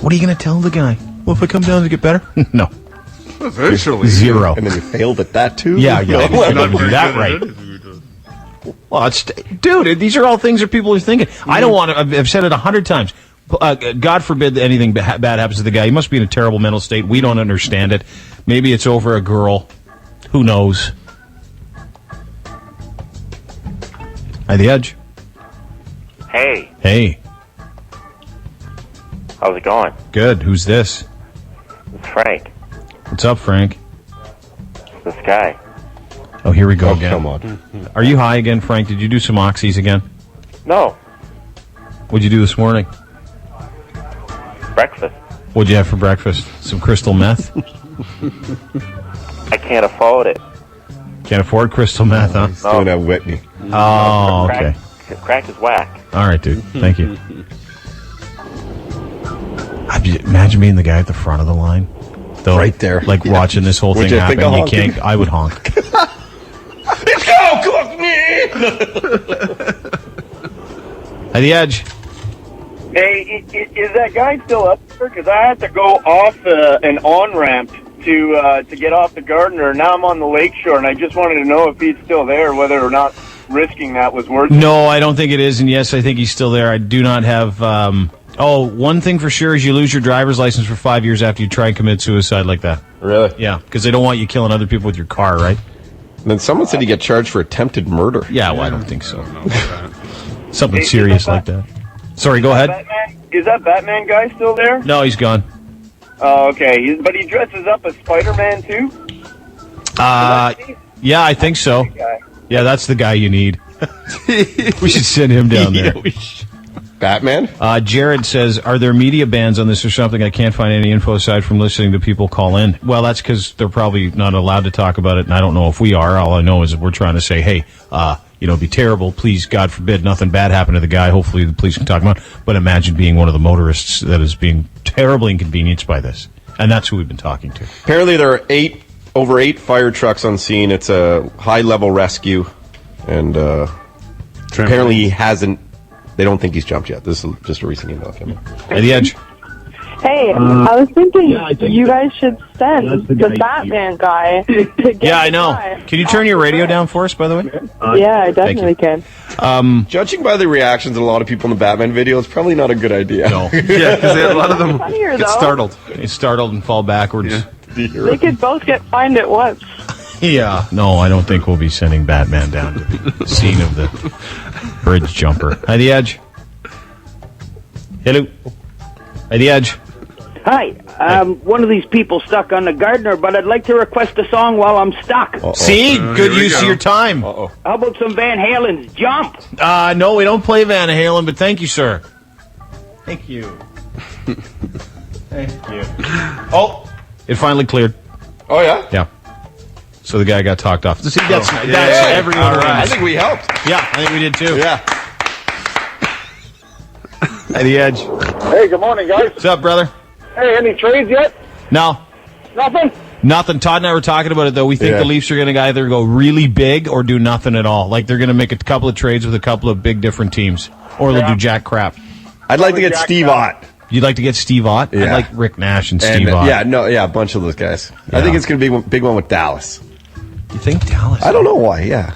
What are you going to tell the guy? Well, if I come down, does it get better? No. Eventually. 0. And then you failed at that, too? Yeah. You don't do that right. Well, dude, these are all things that people are thinking. I don't want to. I've said it 100 times. God forbid that anything bad happens to the guy. He must be in a terrible mental state. We don't understand it. Maybe it's over a girl. Who knows? Hi, The Edge. Hey. How's it going? Good. Who's this? It's Frank. What's up, Frank? This guy. Oh, here we go again. Come on. Are you high again, Frank? Did you do some oxys again? No. What'd you do this morning? Breakfast. What'd you have for breakfast? Some crystal meth? I can't afford it. Can't afford crystal meth, huh? He's doing that Whitney. Oh, okay. Crack is whack. All right, dude. Thank you. Imagine being the guy at the front of the line. Though, right there. Like watching this whole Would thing you happen. think of You honking? can't. I would honk. Let's go, cook me! At the edge. Hey, is that guy still up there? Because I had to go off an on-ramp to get off the Gardner. Now I'm on the lakeshore, and I just wanted to know if he's still there, whether or not risking that was worth it. No, I don't think it is. And yes, I think he's still there. I do not have... one thing for sure is you lose your driver's license for 5 years after you try and commit suicide like that. Really? Yeah, because they don't want you killing other people with your car, right? And then someone said he get charged for attempted murder. Yeah, well, I don't think so. Something serious like that. Sorry, go ahead. Is that Batman guy still there? No, he's gone. Oh, okay. But he dresses up as Spider-Man, too? Yeah, I think so. Yeah, that's the guy you need. We should send him down there. Batman? Jared says, are there media bans on this or something? I can't find any info aside from listening to people call in. Well, that's because they're probably not allowed to talk about it, and I don't know if we are. All I know is that we're trying to say, hey, it'd be terrible. Please, God forbid, nothing bad happen to the guy. Hopefully the police can talk about it. But imagine being one of the motorists that is being terribly inconvenienced by this. And that's who we've been talking to. Apparently there are over 8 fire trucks on scene. It's a high-level rescue. And apparently he hasn't... They don't think he's jumped yet. This is just a recent email from him. At the edge. Hey, I was thinking you guys should send the Batman guy to get Yeah, I know. the guy. Can you turn your radio down for us, by the way? Yeah, I definitely can. Judging by the reactions of a lot of people in the Batman video, it's probably not a good idea. No. Yeah, because a lot of them Funnier, get though. startled. They startled and fall backwards. They could both get fined at once. Yeah. No, I don't think we'll be sending Batman down to the scene of the bridge jumper. At the edge. Hello. At the edge. Hi, one of these people stuck on the Gardner, but I'd like to request a song while I'm stuck. See? Good use of your time. How about some Van Halen's Jump? No, we don't play Van Halen, but thank you, sir. Thank you. Thank you. Oh, it finally cleared. Oh, yeah? Yeah. So the guy got talked off. See, that's Yeah. everyone. All right. around. I think we helped. Yeah, I think we did too. Yeah. At the edge. Hey, good morning, guys. What's up, brother? Hey, any trades yet? No. Nothing? Nothing. Todd and I were talking about it, though. We think the Leafs are going to either go really big or do nothing at all. Like, they're going to make a couple of trades with a couple of big different teams. Or they'll do jack crap. I'd like to get Steve Ott. You'd like to get Steve Ott? Yeah. I'd like Rick Nash and Steve Ott. A bunch of those guys. Yeah. I think it's going to be a big one with Dallas. You think Dallas? I don't know why. Yeah.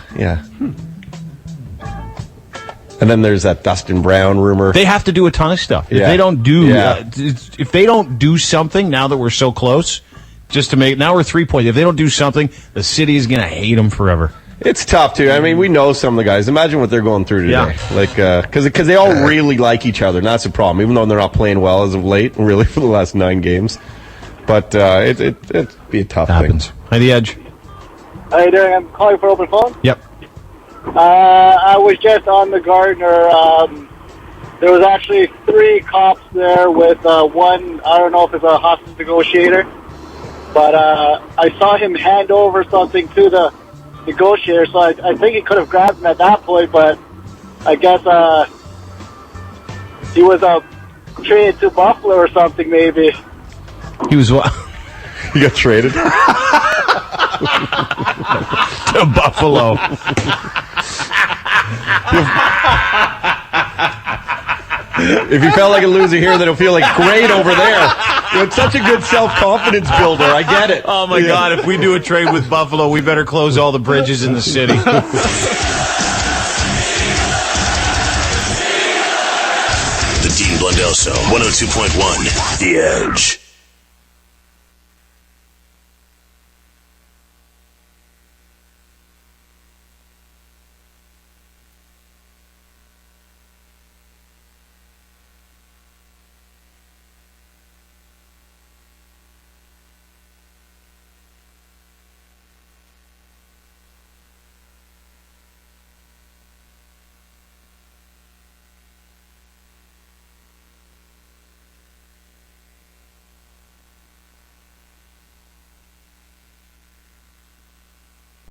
And then there's that Dustin Brown rumor. They have to do a ton of stuff. If they don't do, if they don't do something now that we're so close, just to make now we're 3 points. If they don't do something, the city is going to hate them forever. It's tough too. I mean, we know some of the guys. Imagine what they're going through today. Yeah. Like, because they all really like each other, and that's the problem. Even though they're not playing well as of late, really for the last 9 games, but it'd be a tough thing. At the edge. How you doing? I'm calling for open phone. Yep. I was just on the Gardner. There was actually 3 cops there with one, I don't know if it's a hostage negotiator, but I saw him hand over something to the negotiator, so I think he could have grabbed him at that point, but I guess he was traded to Buffalo or something, maybe. He was what? He got traded to Buffalo. If you felt like a loser here, then it'll feel like great over there. It's such a good self-confidence builder. I get it. Oh, my God. If we do a trade with Buffalo, we better close all the bridges in the city. The Dean Blundell Show, 102.1, The Edge.